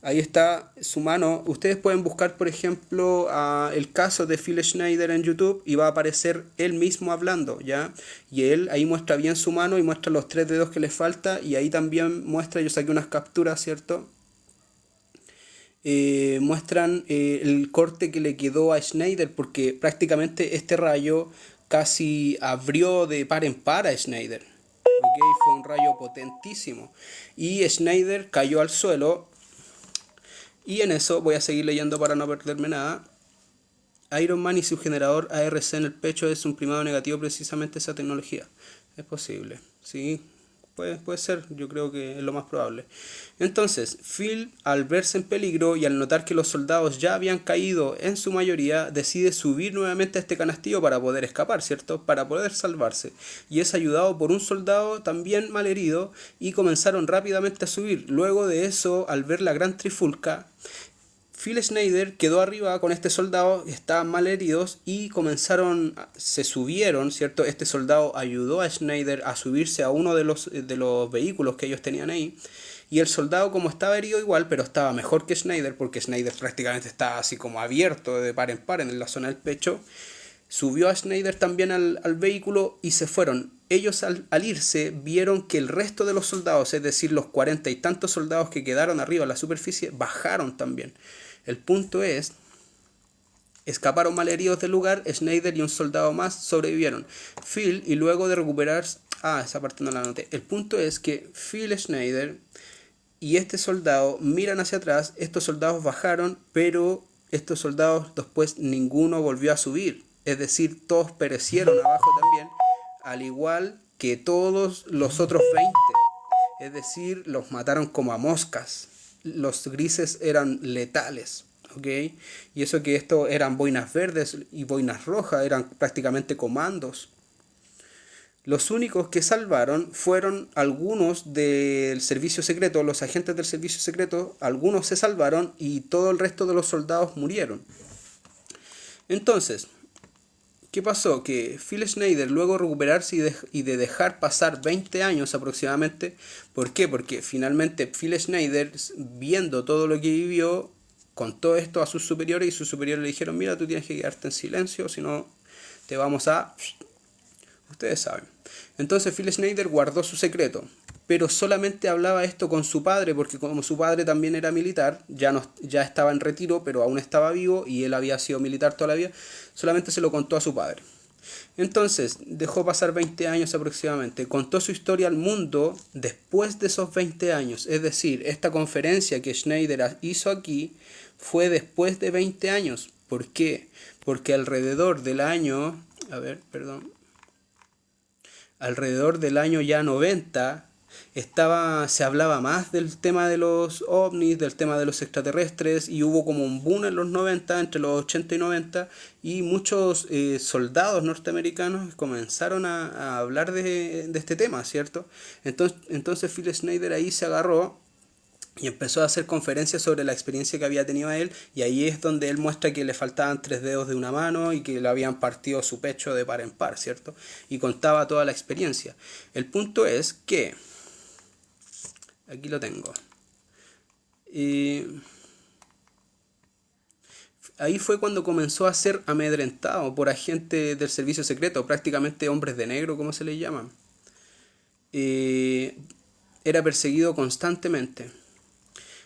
Ahí está su mano. Ustedes pueden buscar, por ejemplo, el caso de Phil Schneider en YouTube y va a aparecer él mismo hablando, ¿ya? Y él ahí muestra bien su mano y muestra los 3 dedos que le falta y ahí también muestra, yo saqué unas capturas, ¿cierto? Muestran el corte que le quedó a Schneider porque prácticamente este rayo casi abrió de par en par a Schneider. Ok, fue un rayo potentísimo. Y Schneider cayó al suelo. Y en eso voy a seguir leyendo para no perderme nada. Iron Man y su generador ARC en el pecho es un primado negativo precisamente esa tecnología. Es posible, sí, puede ser, yo creo que es lo más probable. Entonces, Phil, al verse en peligro y al notar que los soldados ya habían caído en su mayoría, decide subir nuevamente a este canastillo para poder escapar, ¿cierto? Para poder salvarse. Y es ayudado por un soldado también malherido y comenzaron rápidamente a subir. Luego de eso, al ver la gran trifulca, Phil Schneider quedó arriba con este soldado, estaban mal heridos y se subieron, ¿cierto? Este soldado ayudó a Schneider a subirse a uno de los vehículos que ellos tenían ahí. Y el soldado, como estaba herido igual, pero estaba mejor que Schneider, porque Schneider prácticamente estaba así como abierto de par en par en la zona del pecho, subió a Schneider también al vehículo y se fueron. Ellos al irse vieron que el resto de los soldados, es decir, los 40 y tantos soldados que quedaron arriba en la superficie, bajaron también. El punto es, escaparon malheridos del lugar, Schneider y un soldado más sobrevivieron. Phil, y luego de recuperar... esa parte no la anoté. El punto es que Phil Schneider y este soldado miran hacia atrás, estos soldados bajaron, pero estos soldados después ninguno volvió a subir. Es decir, todos perecieron abajo también, al igual que todos los otros 20. Es decir, los mataron como a moscas. Los grises eran letales, ¿ok? Y eso que esto eran boinas verdes y boinas rojas, eran prácticamente comandos. Los únicos que salvaron fueron algunos del servicio secreto, los agentes del servicio secreto, algunos se salvaron y todo el resto de los soldados murieron. Entonces, ¿qué pasó? Que Phil Schneider, luego de recuperarse y de dejar pasar 20 años aproximadamente, ¿por qué? Porque finalmente Phil Schneider, viendo todo lo que vivió, contó esto a sus superiores y sus superiores le dijeron, mira, tú tienes que quedarte en silencio, si no te vamos a... Ustedes saben. Entonces Phil Schneider guardó su secreto, pero solamente hablaba esto con su padre, porque como su padre también era militar, ya estaba en retiro, pero aún estaba vivo y él había sido militar toda la vida, solamente se lo contó a su padre. Entonces dejó pasar 20 años aproximadamente, contó su historia al mundo después de esos 20 años, es decir, esta conferencia que Schneider hizo aquí fue después de 20 años. ¿Por qué? Porque alrededor del año ya 90 se hablaba más del tema de los ovnis, del tema de los extraterrestres, y hubo como un boom en los 90, entre los 80 y 90, y muchos soldados norteamericanos comenzaron a hablar de este tema, ¿cierto? Entonces Phil Schneider ahí se agarró y empezó a hacer conferencias sobre la experiencia que había tenido él, y ahí es donde él muestra que le faltaban 3 dedos de una mano y que le habían partido su pecho de par en par, ¿cierto? Y contaba toda la experiencia. El punto es que... Aquí lo tengo. Ahí fue cuando comenzó a ser amedrentado por agentes del servicio secreto, prácticamente hombres de negro, como se les llama. Era perseguido constantemente.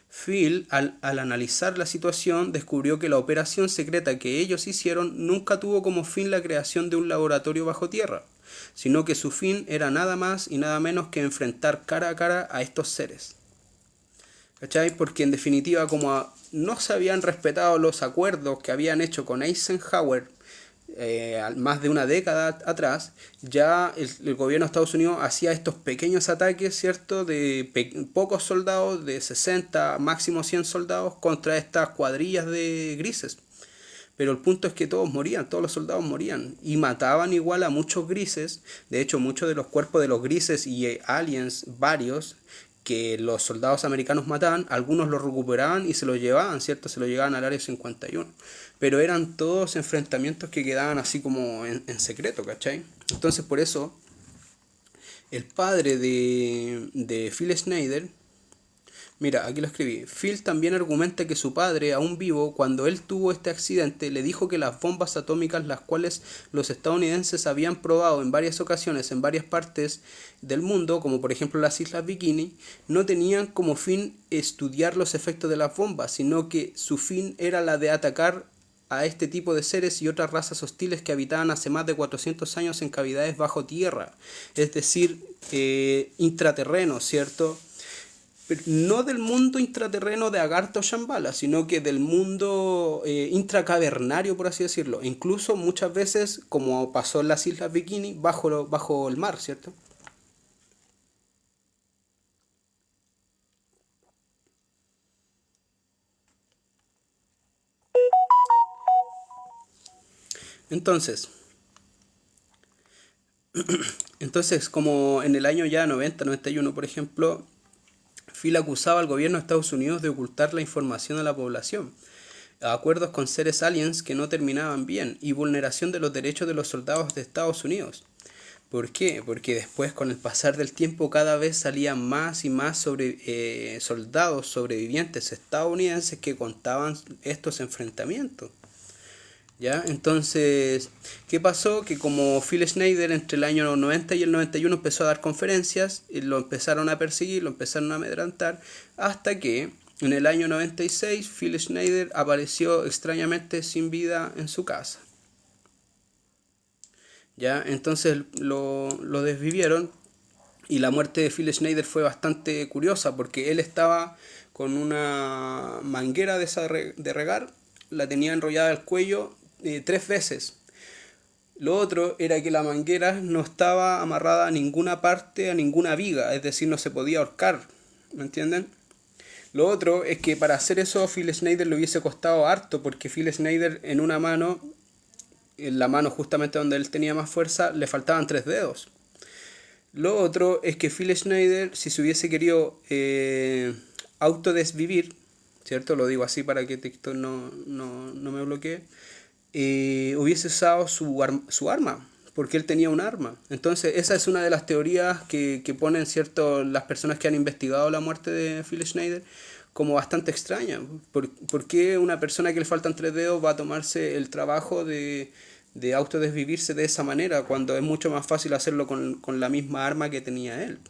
Phil, al analizar la situación, descubrió que la operación secreta que ellos hicieron nunca tuvo como fin la creación de un laboratorio bajo tierra, sino que su fin era nada más y nada menos que enfrentar cara a cara a estos seres. ¿Cachai? Porque en definitiva, como no se habían respetado los acuerdos que habían hecho con Eisenhower más de una década atrás, ya el gobierno de Estados Unidos hacía estos pequeños ataques, ¿cierto? De pocos soldados, de 60, máximo 100 soldados, contra estas cuadrillas de grises. Pero el punto es que todos morían, todos los soldados morían, y mataban igual a muchos grises. De hecho, muchos de los cuerpos de los grises y aliens, varios, que los soldados americanos mataban, algunos los recuperaban y se los llevaban, ¿cierto? Se los llevaban al área 51. Pero eran todos enfrentamientos que quedaban así como en secreto, ¿cachai? Entonces por eso el padre de Phil Schneider, mira, aquí lo escribí, Phil también argumenta que su padre, aún vivo, cuando él tuvo este accidente, le dijo que las bombas atómicas, las cuales los estadounidenses habían probado en varias ocasiones en varias partes del mundo, como por ejemplo las Islas Bikini, no tenían como fin estudiar los efectos de las bombas, sino que su fin era la de atacar a este tipo de seres y otras razas hostiles que habitaban hace más de 400 años en cavidades bajo tierra, es decir, intraterrenos, ¿cierto? Pero no del mundo intraterreno de Agartha o Shambhala, sino que del mundo intracavernario, por así decirlo. Incluso muchas veces, como pasó en las Islas Bikini, bajo el mar, ¿cierto? Entonces, como en el año ya 90-91, por ejemplo, Phil acusaba al gobierno de Estados Unidos de ocultar la información a la población, acuerdos con seres aliens que no terminaban bien y vulneración de los derechos de los soldados de Estados Unidos. ¿Por qué? Porque después, con el pasar del tiempo, cada vez salían más y más soldados sobrevivientes estadounidenses que contaban estos enfrentamientos. ¿Ya? Entonces, ¿qué pasó? Que como Phil Schneider entre el año 90 y el 91 empezó a dar conferencias, y lo empezaron a perseguir, lo empezaron a amedrentar, hasta que en el año 96 Phil Schneider apareció extrañamente sin vida en su casa. ¿Ya? Entonces lo desvivieron y la muerte de Phil Schneider fue bastante curiosa porque él estaba con una manguera de regar, la tenía enrollada al cuello 3 veces. Lo otro era que la manguera no estaba amarrada a ninguna parte, a ninguna viga, es decir, no se podía ahorcar, ¿me entienden? Lo otro es que para hacer eso Phil Schneider le hubiese costado harto, porque Phil Schneider en una mano, en la mano justamente donde él tenía más fuerza, le faltaban 3 dedos. Lo otro es que Phil Schneider, si se hubiese querido autodesvivir, ¿cierto? Lo digo así para que TikTok no me bloquee. Hubiese usado su arma, porque él tenía un arma. Entonces, esa es una de las teorías que ponen, ¿cierto?, las personas que han investigado la muerte de Phil Schneider como bastante extraña. ¿Por qué una persona que le faltan 3 dedos va a tomarse el trabajo de autodesvivirse de esa manera, cuando es mucho más fácil hacerlo con la misma arma que tenía él?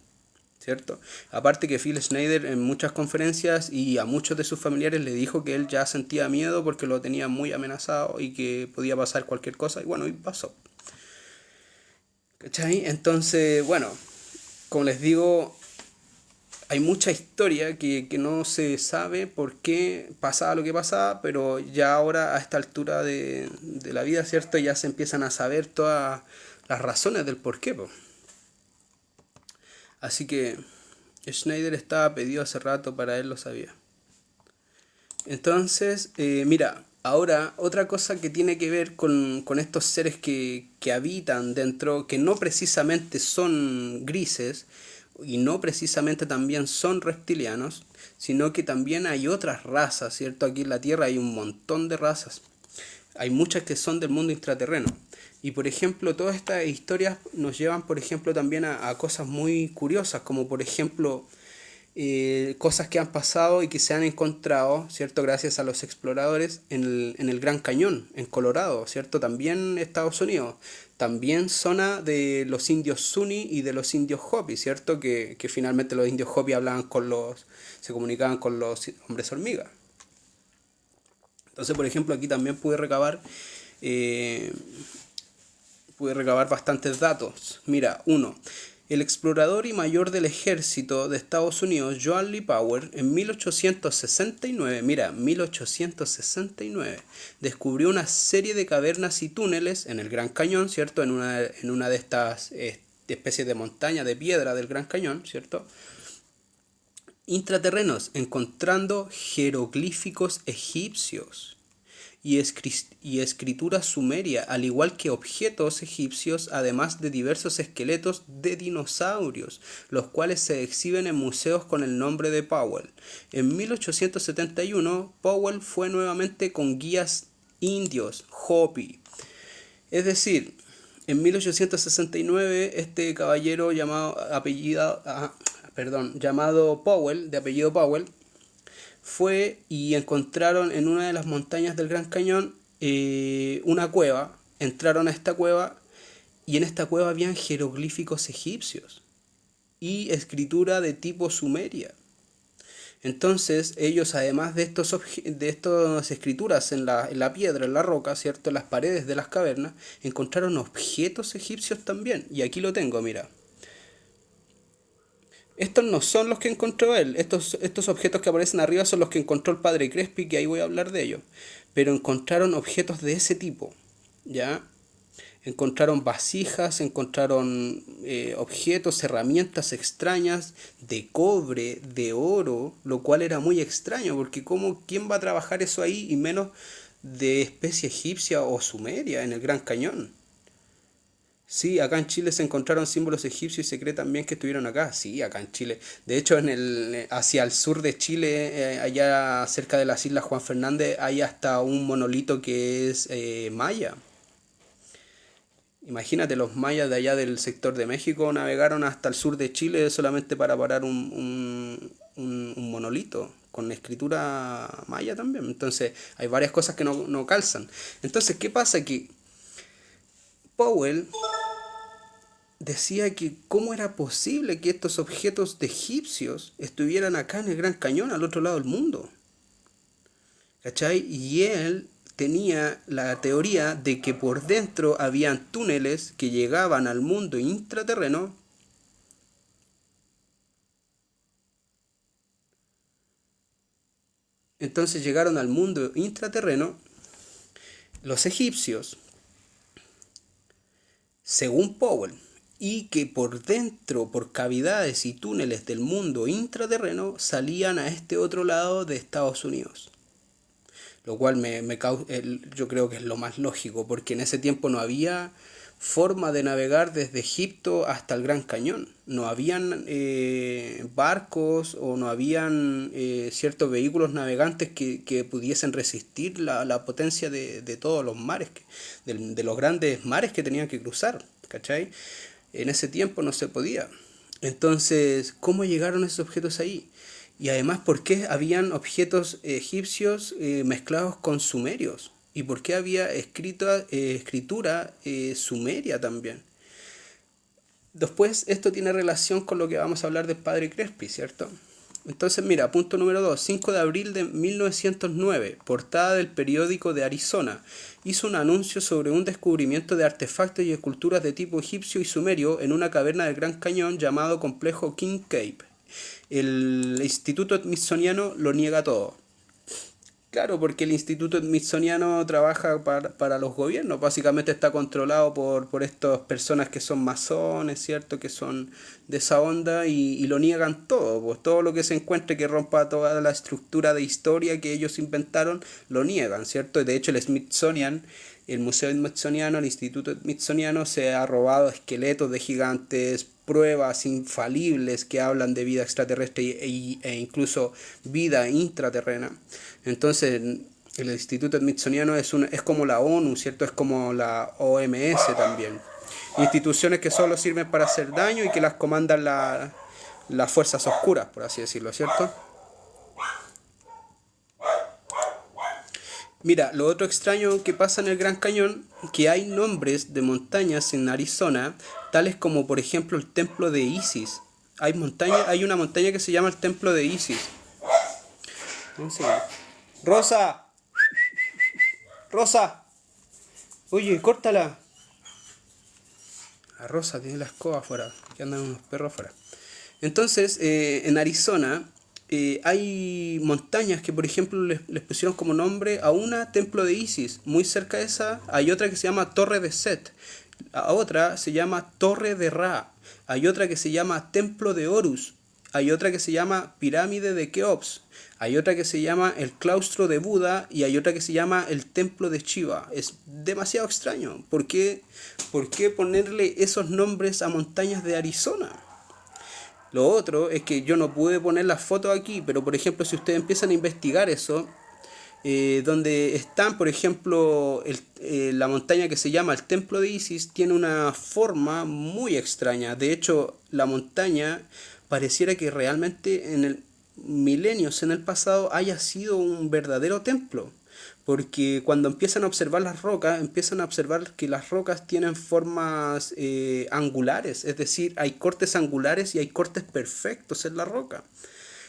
¿Cierto? Aparte que Phil Schneider en muchas conferencias y a muchos de sus familiares le dijo que él ya sentía miedo porque lo tenía muy amenazado y que podía pasar cualquier cosa, y bueno, y pasó. ¿Cachai? Entonces, bueno, como les digo, hay mucha historia que no se sabe por qué pasaba lo que pasaba, pero ya ahora a esta altura de la vida, ¿cierto? Ya se empiezan a saber todas las razones del por qué, po. Así que Schneider estaba pedido hace rato, para él lo sabía. Entonces, mira, ahora otra cosa que tiene que ver con estos seres que habitan dentro, que no precisamente son grises y no precisamente también son reptilianos, sino que también hay otras razas, ¿cierto? Aquí en la Tierra hay un montón de razas. Hay muchas que son del mundo intraterreno. Y por ejemplo, todas estas historias nos llevan, por ejemplo, también a cosas muy curiosas, como por ejemplo, cosas que han pasado y que se han encontrado, ¿cierto? Gracias a los exploradores en el Gran Cañón, en Colorado, ¿cierto? También Estados Unidos. También zona de los indios Zuni y de los indios Hopi, ¿cierto? Que finalmente los indios Hopi se comunicaban con los hombres hormiga. Entonces, por ejemplo, aquí también eh, pude recabar bastantes datos. Mira, uno, el explorador y mayor del ejército de Estados Unidos, Joan Lee Power, en 1869, mira, 1869, descubrió una serie de cavernas y túneles en el Gran Cañón, ¿cierto? En una de estas especies de montaña de piedra del Gran Cañón, ¿cierto? Intraterrenos, encontrando jeroglíficos egipcios y escritura sumeria, al igual que objetos egipcios, además de diversos esqueletos de dinosaurios, los cuales se exhiben en museos con el nombre de Powell. En 1871, Powell fue nuevamente con guías indios, Hopi. Es decir, en 1869 este caballero llamado Powell, de apellido Powell, fue y encontraron en una de las montañas del Gran Cañón una cueva. Entraron a esta cueva y en esta cueva habían jeroglíficos egipcios y escritura de tipo sumeria. Entonces, ellos, además de de estas escrituras en la piedra, en la roca, ¿cierto? En las paredes de las cavernas, encontraron objetos egipcios también. Y aquí lo tengo, mira. Estos no son los que encontró él. Estos objetos que aparecen arriba son los que encontró el padre Crespi, que ahí voy a hablar de ellos. Pero encontraron objetos de ese tipo, ¿ya? Encontraron vasijas, encontraron objetos, herramientas extrañas de cobre, de oro, lo cual era muy extraño, porque ¿quién va a trabajar eso ahí y menos de especie egipcia o sumeria en el Gran Cañón? Sí, acá en Chile se encontraron símbolos egipcios y se cree también que estuvieron acá. Sí, acá en Chile. De hecho, hacia el sur de Chile, allá cerca de las islas Juan Fernández, hay hasta un monolito que es maya. Imagínate, los mayas de allá del sector de México navegaron hasta el sur de Chile solamente para parar un monolito con escritura maya también. Entonces, hay varias cosas que no calzan. Entonces, ¿qué pasa? Que Powell decía que cómo era posible que estos objetos de egipcios estuvieran acá en el Gran Cañón, al otro lado del mundo. ¿Cachai? Y él tenía la teoría de que por dentro habían túneles que llegaban al mundo intraterreno. Entonces llegaron al mundo intraterreno los egipcios, según Powell, y que por dentro, por cavidades y túneles del mundo intraterreno, salían a este otro lado de Estados Unidos. Lo cual yo creo que es lo más lógico, porque en ese tiempo no había forma de navegar desde Egipto hasta el Gran Cañón. No habían barcos o no habían ciertos vehículos navegantes que pudiesen resistir la potencia de todos los mares, de los grandes mares que tenían que cruzar, ¿cachai? En ese tiempo no se podía. Entonces, ¿cómo llegaron esos objetos ahí? Y además, ¿por qué habían objetos egipcios mezclados con sumerios? ¿Y por qué había escritura sumeria también? Después, esto tiene relación con lo que vamos a hablar del padre Crespi, ¿cierto? Entonces, mira, punto número 2, 5 de abril de 1909, portada del periódico de Arizona, hizo un anuncio sobre un descubrimiento de artefactos y esculturas de tipo egipcio y sumerio en una caverna del Gran Cañón llamado Complejo King Cave. El Instituto Smithsoniano lo niega todo. Claro, porque el Instituto Smithsoniano trabaja para los gobiernos, básicamente está controlado por estas personas que son masones, ¿cierto? Que son de esa onda y lo niegan todo, pues todo lo que se encuentre que rompa toda la estructura de historia que ellos inventaron, lo niegan, ¿cierto? De hecho, el Museo Smithsoniano, el Instituto Smithsoniano se ha robado esqueletos de gigantes, pruebas infalibles que hablan de vida extraterrestre e incluso vida intraterrena. Entonces, el Instituto Smithsoniano es como la ONU, ¿cierto? Es como la OMS también. Instituciones que solo sirven para hacer daño y que las comandan las fuerzas oscuras, por así decirlo, ¿cierto? Mira, lo otro extraño que pasa en el Gran Cañón, que hay nombres de montañas en Arizona, tales como por ejemplo el Templo de Isis. Hay una montaña que se llama el Templo de Isis. Rosa, Rosa, oye, córtala. La Rosa tiene la escoba afuera, que andan unos perros afuera. Entonces, en Arizona hay montañas que, por ejemplo, les pusieron como nombre a una Templo de Isis. Muy cerca de esa hay otra que se llama Torre de Set. A otra se llama Torre de Ra. Hay otra que se llama Templo de Horus. Hay otra que se llama Pirámide de Keops. Hay otra que se llama el Claustro de Buda y hay otra que se llama el Templo de Shiva. Es demasiado extraño. ¿Por qué ponerle esos nombres a montañas de Arizona? Lo otro es que yo no pude poner las fotos aquí, pero por ejemplo, si ustedes empiezan a investigar eso, donde están, por ejemplo, la montaña que se llama el Templo de Isis, tiene una forma muy extraña. De hecho, la montaña pareciera que realmente milenios en el pasado haya sido un verdadero templo. Porque cuando empiezan a observar las rocas, empiezan a observar que las rocas tienen formas angulares, es decir, hay cortes angulares y hay cortes perfectos en la roca.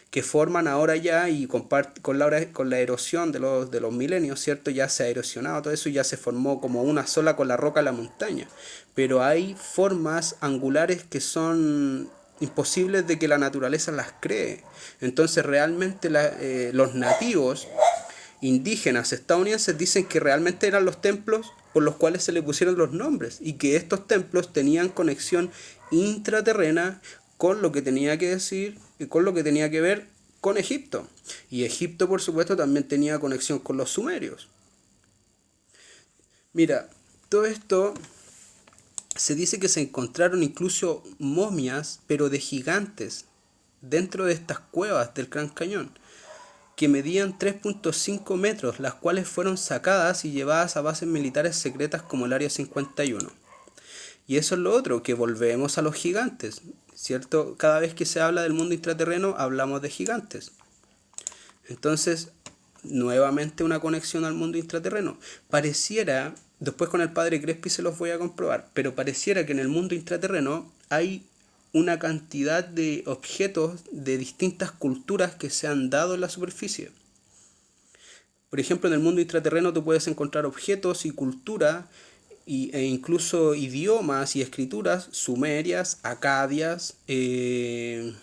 que forman ahora ya y con la erosión de los milenios, ¿cierto? Ya se ha erosionado todo eso y ya se formó como una sola con la roca de la montaña. Pero hay formas angulares que son imposibles de que la naturaleza las cree. Entonces realmente los nativos indígenas estadounidenses dicen que realmente eran los templos por los cuales se le pusieron los nombres y que estos templos tenían conexión intraterrena con lo que tenía que decir y con lo que tenía que ver con Egipto. Y Egipto, por supuesto, también tenía conexión con los sumerios. Mira, todo esto se dice que se encontraron incluso momias, pero de gigantes, dentro de estas cuevas del Gran Cañón, que medían 3.5 metros, las cuales fueron sacadas y llevadas a bases militares secretas como el Área 51. Y eso es lo otro, que volvemos a los gigantes, ¿cierto? Cada vez que se habla del mundo intraterreno hablamos de gigantes. Entonces, nuevamente una conexión al mundo intraterreno. Pareciera, después con el padre Crespi se los voy a comprobar, pero pareciera que en el mundo intraterreno hay una cantidad de objetos de distintas culturas que se han dado en la superficie. Por ejemplo, en el mundo intraterreno tú puedes encontrar objetos y cultura e incluso idiomas y escrituras sumerias, acadias, de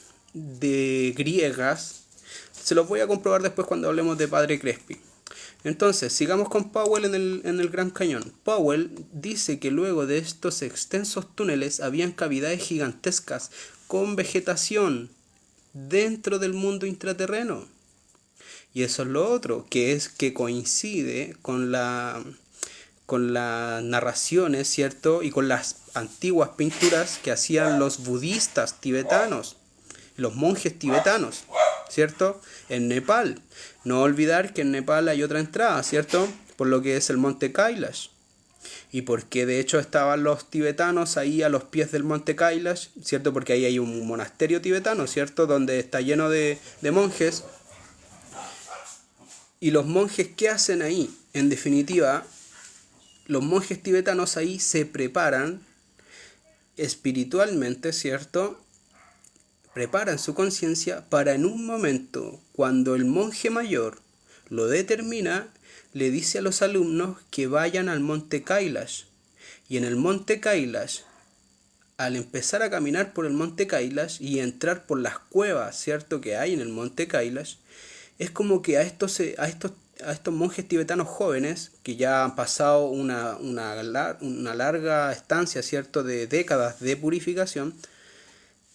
griegas. Se los voy a comprobar después cuando hablemos de Padre Crespi. Entonces, sigamos con Powell en el Gran Cañón. Powell dice que luego de estos extensos túneles habían cavidades gigantescas con vegetación dentro del mundo intraterreno. Y eso es lo otro, que es que coincide con las narraciones, ¿cierto? Y con las antiguas pinturas que hacían los budistas tibetanos, los monjes tibetanos, ¿cierto? En Nepal. No olvidar que en Nepal hay otra entrada, ¿cierto? Por lo que es el monte Kailash. Y porque de hecho estaban los tibetanos ahí a los pies del monte Kailash, ¿cierto? Porque ahí hay un monasterio tibetano, ¿cierto? Donde está lleno de monjes. ¿Y los monjes qué hacen ahí? En definitiva, los monjes tibetanos ahí se preparan espiritualmente, ¿cierto? Preparan su conciencia para en un momento, cuando el monje mayor lo determina, le dice a los alumnos que vayan al monte Kailash. Y en el monte Kailash, al empezar a caminar por el monte Kailash y entrar por las cuevas, ¿cierto?, que hay en el monte Kailash, es como que a estos monjes tibetanos jóvenes, que ya han pasado una larga estancia, ¿cierto?, de décadas de purificación,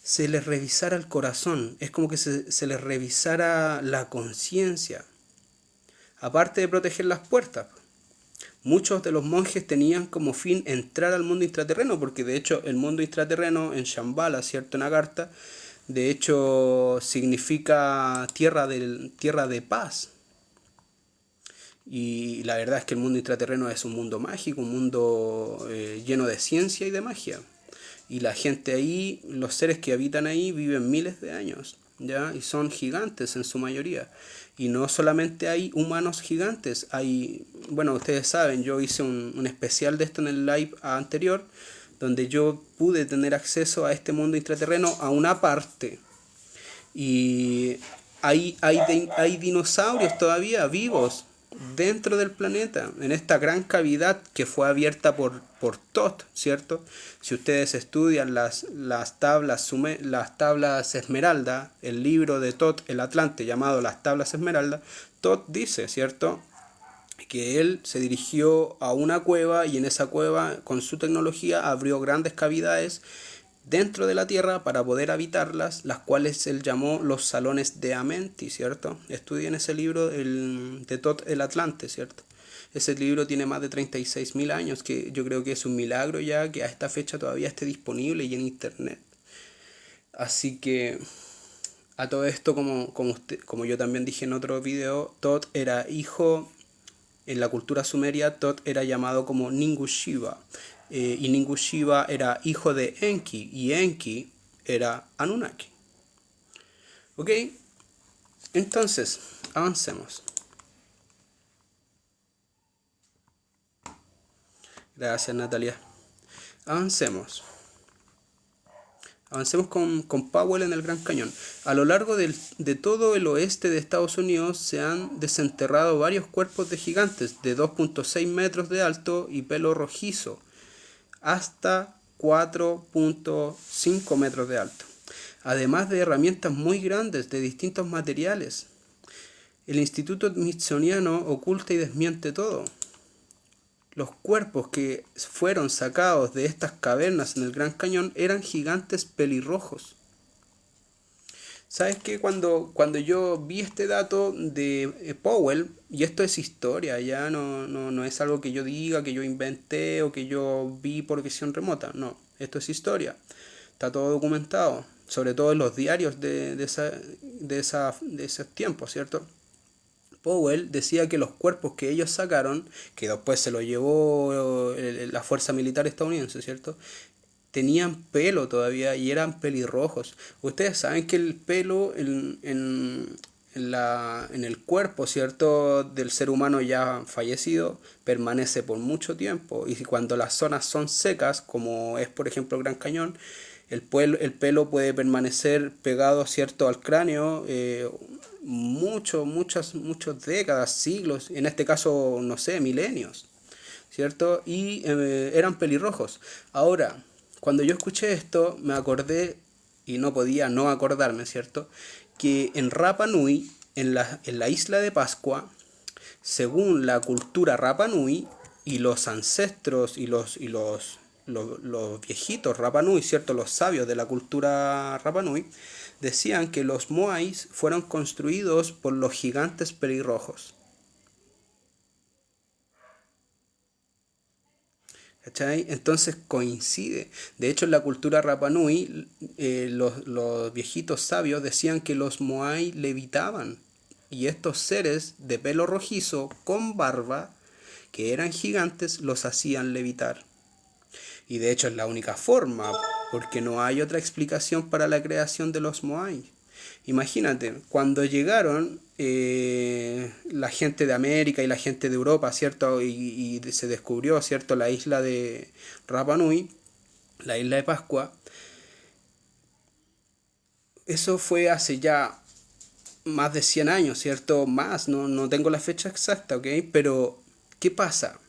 se les revisara el corazón, es como que se les revisara la conciencia, aparte de proteger las puertas. Muchos de los monjes tenían como fin entrar al mundo intraterreno, porque de hecho el mundo intraterreno en Shambhala, ¿cierto?, en Agartha, de hecho significa tierra de paz. Y la verdad es que el mundo intraterreno es un mundo mágico, un mundo lleno de ciencia y de magia. Y la gente ahí, los seres que habitan ahí, viven miles de años, ¿ya? Y son gigantes en su mayoría. Y no solamente hay humanos gigantes, hay, bueno, ustedes saben, yo hice un especial de esto en el live anterior, donde yo pude tener acceso a este mundo intraterreno a una parte. Y hay dinosaurios todavía vivos dentro del planeta, en esta gran cavidad que fue abierta por Thoth, ¿cierto? Si ustedes estudian las tablas Esmeralda, el libro de Thoth, el Atlante, llamado las tablas Esmeralda, Thoth dice, ¿cierto?, que él se dirigió a una cueva y en esa cueva, con su tecnología, abrió grandes cavidades dentro de la Tierra para poder habitarlas, las cuales él llamó los salones de Amenti, ¿cierto? Estudien ese libro de Thoth el Atlante, ¿cierto? Ese libro tiene más de 36.000 años, que yo creo que es un milagro ya que a esta fecha todavía esté disponible y en internet. Así que a todo esto, como yo también dije en otro video, Thoth era hijo, en la cultura sumeria, Thoth era llamado como Ningushiva. Y Ningushiva era hijo de Enki, y Enki era Anunnaki. ¿Ok? Entonces, avancemos. Gracias, Natalia. Avancemos. Avancemos con Powell en el Gran Cañón. A lo largo de todo el oeste de Estados Unidos se han desenterrado varios cuerpos de gigantes de 2.6 metros de alto y pelo rojizo, hasta 4.5 metros de alto, además de herramientas muy grandes de distintos materiales. El Instituto Smithsoniano oculta y desmiente todo. Los cuerpos que fueron sacados de estas cavernas en el Gran Cañón eran gigantes pelirrojos. ¿Sabes qué? Cuando yo vi este dato de Powell, y esto es historia, ya no es algo que yo diga, que yo inventé o que yo vi por visión remota, no, esto es historia, está todo documentado, sobre todo en los diarios de esos tiempos, ¿cierto? Powell decía que los cuerpos que ellos sacaron, que después se lo llevó la fuerza militar estadounidense, ¿cierto? Tenían pelo todavía y eran pelirrojos. Ustedes saben que el pelo en el cuerpo, ¿cierto?, del ser humano ya fallecido permanece por mucho tiempo. Y cuando las zonas son secas, como es por ejemplo el Gran Cañón, el pelo puede permanecer pegado, ¿cierto?, al cráneo muchas décadas, siglos, en este caso, no sé, milenios, ¿cierto? Y eran pelirrojos. Ahora, cuando yo escuché esto, me acordé, y no podía no acordarme, ¿cierto?, que en Rapa Nui, en la isla de Pascua, según la cultura Rapa Nui, y los ancestros y los viejitos Rapa Nui, ¿cierto?, los sabios de la cultura Rapa Nui, decían que los moais fueron construidos por los gigantes pelirrojos. ¿Cachai? Entonces coincide. De hecho, en la cultura Rapa Nui, los viejitos sabios decían que los moai levitaban. Y estos seres de pelo rojizo con barba, que eran gigantes, los hacían levitar. Y de hecho es la única forma, porque no hay otra explicación para la creación de los moai. Imagínate, cuando llegaron la gente de América y la gente de Europa, ¿cierto? Y se descubrió, ¿cierto?, la isla de Rapa Nui, la isla de Pascua. Eso fue hace ya más de 100 años, ¿cierto? Más, no tengo la fecha exacta, ¿ok? Pero, ¿qué pasa?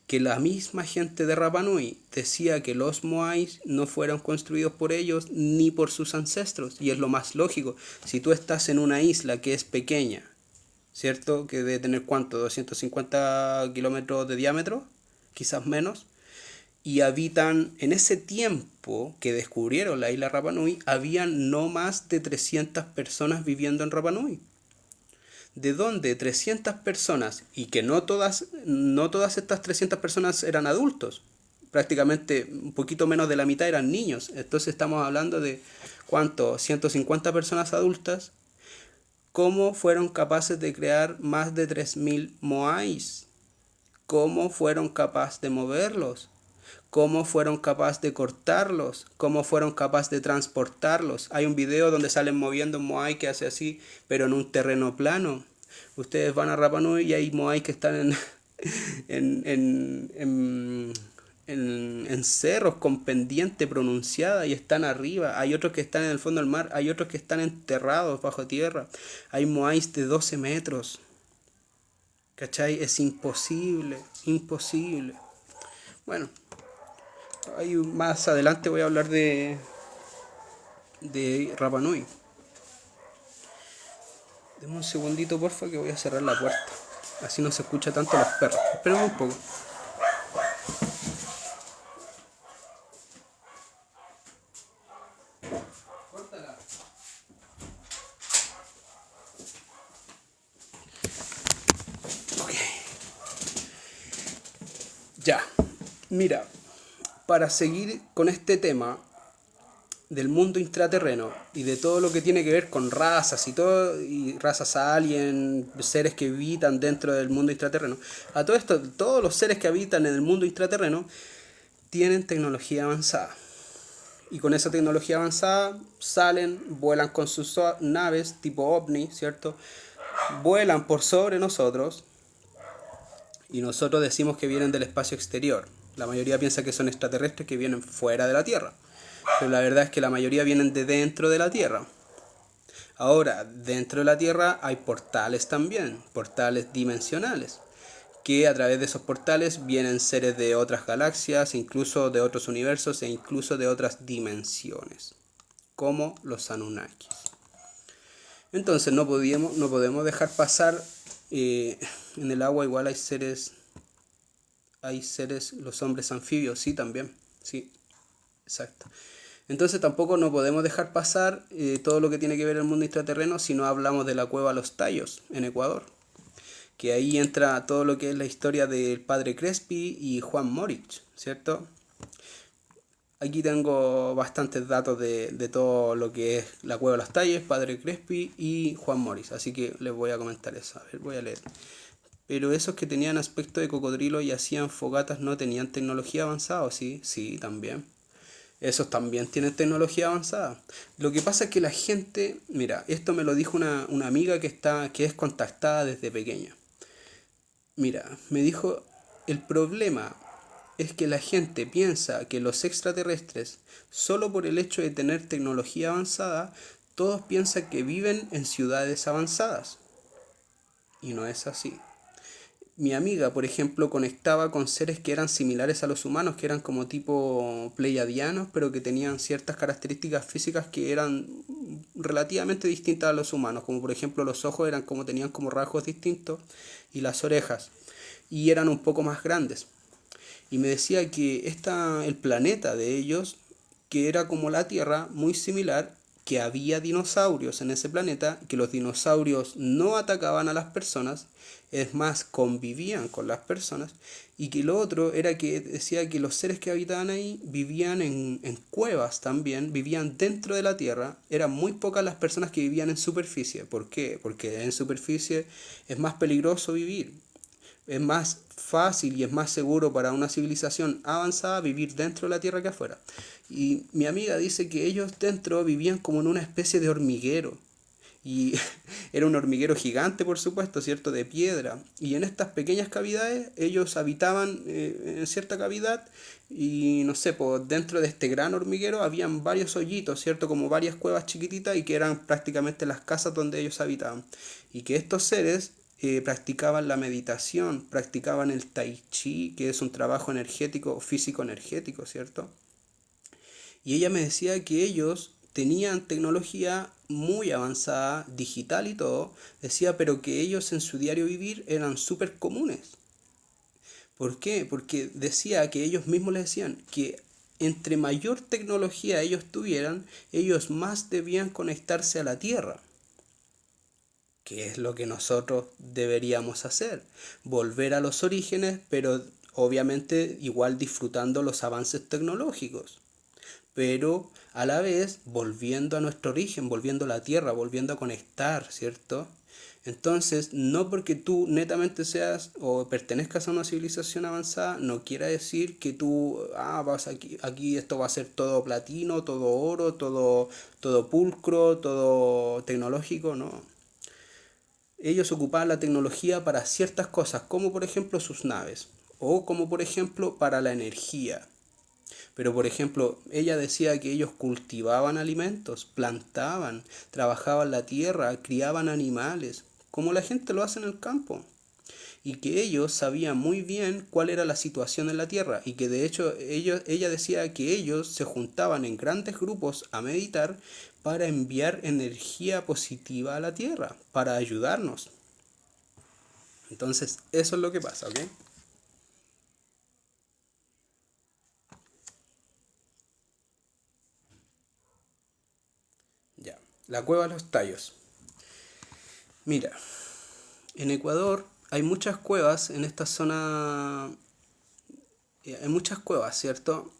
Que la misma gente de Rapa Nui decía que los moais no fueron construidos por ellos ni por sus ancestros. Y es lo más lógico. Si tú estás en una isla que es pequeña, ¿cierto? Que debe tener ¿cuánto? 250 kilómetros de diámetro, quizás menos. Y habitan, en ese tiempo que descubrieron la isla Rapa Nui, habían no más de 300 personas viviendo en Rapa Nui. De donde 300 personas, y que no todas estas 300 personas eran adultos, prácticamente un poquito menos de la mitad eran niños. Entonces estamos hablando de, ¿cuánto? 150 personas adultas. ¿Cómo fueron capaces de crear más de 3000 moais? ¿Cómo fueron capaces de moverlos? ¿Cómo fueron capaces de cortarlos? ¿Cómo fueron capaces de transportarlos? Hay un video donde salen moviendo un moai que hace así, pero en un terreno plano. Ustedes van a Rapa Nui y hay moai que están en cerros con pendiente pronunciada y están arriba. Hay otros que están en el fondo del mar. Hay otros que están enterrados bajo tierra. Hay moais de 12 metros. ¿Cachai? Es imposible. Bueno. Ahí más adelante voy a hablar de Rapa Nui. Deme un segundito, porfa, que voy a cerrar la puerta. Así no se escucha tanto los perros. Espérenme un poco. Ok. Ya. Mira. Para seguir con este tema del mundo intraterreno y de todo lo que tiene que ver con razas y todo, y razas alien, seres que habitan dentro del mundo intraterreno, a todo esto, todos los seres que habitan en el mundo intraterreno tienen tecnología avanzada. Y con esa tecnología avanzada salen, vuelan con sus naves tipo OVNI, ¿cierto? Vuelan por sobre nosotros y nosotros decimos que vienen del espacio exterior. La mayoría piensa que son extraterrestres que vienen fuera de la Tierra. pero la verdad es que la mayoría vienen de dentro de la Tierra. Ahora, dentro de la Tierra hay portales también, portales dimensionales, que a través de esos portales vienen seres de otras galaxias, incluso de otros universos e incluso de otras dimensiones, como los Anunnakis. Entonces no podemos dejar pasar, en el agua igual hay seres, los hombres anfibios, sí también, sí, exacto. Entonces tampoco no podemos dejar pasar todo lo que tiene que ver el mundo intraterreno si no hablamos de la cueva Los Tallos en Ecuador, que ahí entra todo lo que es la historia del padre Crespi y Juan Morich, ¿cierto? Aquí tengo bastantes datos de todo lo que es la cueva de los Talles, padre Crespi y Juan Morich, así que les voy a comentar eso. A ver, voy a leer. Pero esos que tenían aspecto de cocodrilo y hacían fogatas no tenían tecnología avanzada, ¿o sí? Sí, también. Esos también tienen tecnología avanzada. Lo que pasa es que la gente, mira, esto me lo dijo una amiga que es contactada desde pequeña. Mira, me dijo, el problema es que la gente piensa que los extraterrestres, solo por el hecho de tener tecnología avanzada, todos piensan que viven en ciudades avanzadas. Y no es así. Mi amiga, por ejemplo, conectaba con seres que eran similares a los humanos, que eran como tipo pleiadianos, pero que tenían ciertas características físicas que eran relativamente distintas a los humanos, como por ejemplo los ojos eran como tenían como rasgos distintos y las orejas, y eran un poco más grandes. Y me decía que el planeta de ellos, que era como la Tierra, muy similar, que había dinosaurios en ese planeta, que los dinosaurios no atacaban a las personas, es más, convivían con las personas, y que lo otro era que decía que los seres que habitaban ahí vivían en cuevas también, vivían dentro de la Tierra, eran muy pocas las personas que vivían en superficie. ¿Por qué? Porque en superficie es más peligroso vivir, es más fácil y es más seguro para una civilización avanzada vivir dentro de la Tierra que afuera. Y mi amiga dice que ellos dentro vivían como en una especie de hormiguero. Y era un hormiguero gigante, por supuesto, ¿cierto? De piedra. Y en estas pequeñas cavidades ellos habitaban en cierta cavidad y no sé, pues dentro de este gran hormiguero habían varios hoyitos, ¿cierto? Como varias cuevas chiquititas y que eran prácticamente las casas donde ellos habitaban. Y que estos seres practicaban la meditación, practicaban el tai chi, que es un trabajo energético, físico energético, ¿cierto? Y ella me decía que ellos tenían tecnología muy avanzada, digital y todo, decía, pero que ellos en su diario vivir eran súper comunes. ¿Por qué? Porque decía que ellos mismos les decían que entre mayor tecnología ellos tuvieran, ellos más debían conectarse a la Tierra, que es lo que nosotros deberíamos hacer, volver a los orígenes, pero obviamente igual disfrutando los avances tecnológicos, pero a la vez volviendo a nuestro origen, volviendo a la tierra, volviendo a conectar, ¿cierto? Entonces, no porque tú netamente seas o pertenezcas a una civilización avanzada, no quiere decir que tú, vas aquí esto va a ser todo platino, todo oro, todo pulcro, todo tecnológico, no. Ellos ocupaban la tecnología para ciertas cosas, como por ejemplo sus naves, o como por ejemplo para la energía. Pero por ejemplo, ella decía que ellos cultivaban alimentos, plantaban, trabajaban la tierra, criaban animales, como la gente lo hace en el campo. Y que ellos sabían muy bien cuál era la situación en la tierra y que de hecho ella decía que ellos se juntaban en grandes grupos a meditar para enviar energía positiva a la tierra, para ayudarnos. Entonces, eso es lo que pasa, ¿ok? Ya. La cueva de los tallos. Mira, en Ecuador hay muchas cuevas en esta zona, hay muchas cuevas, ¿cierto?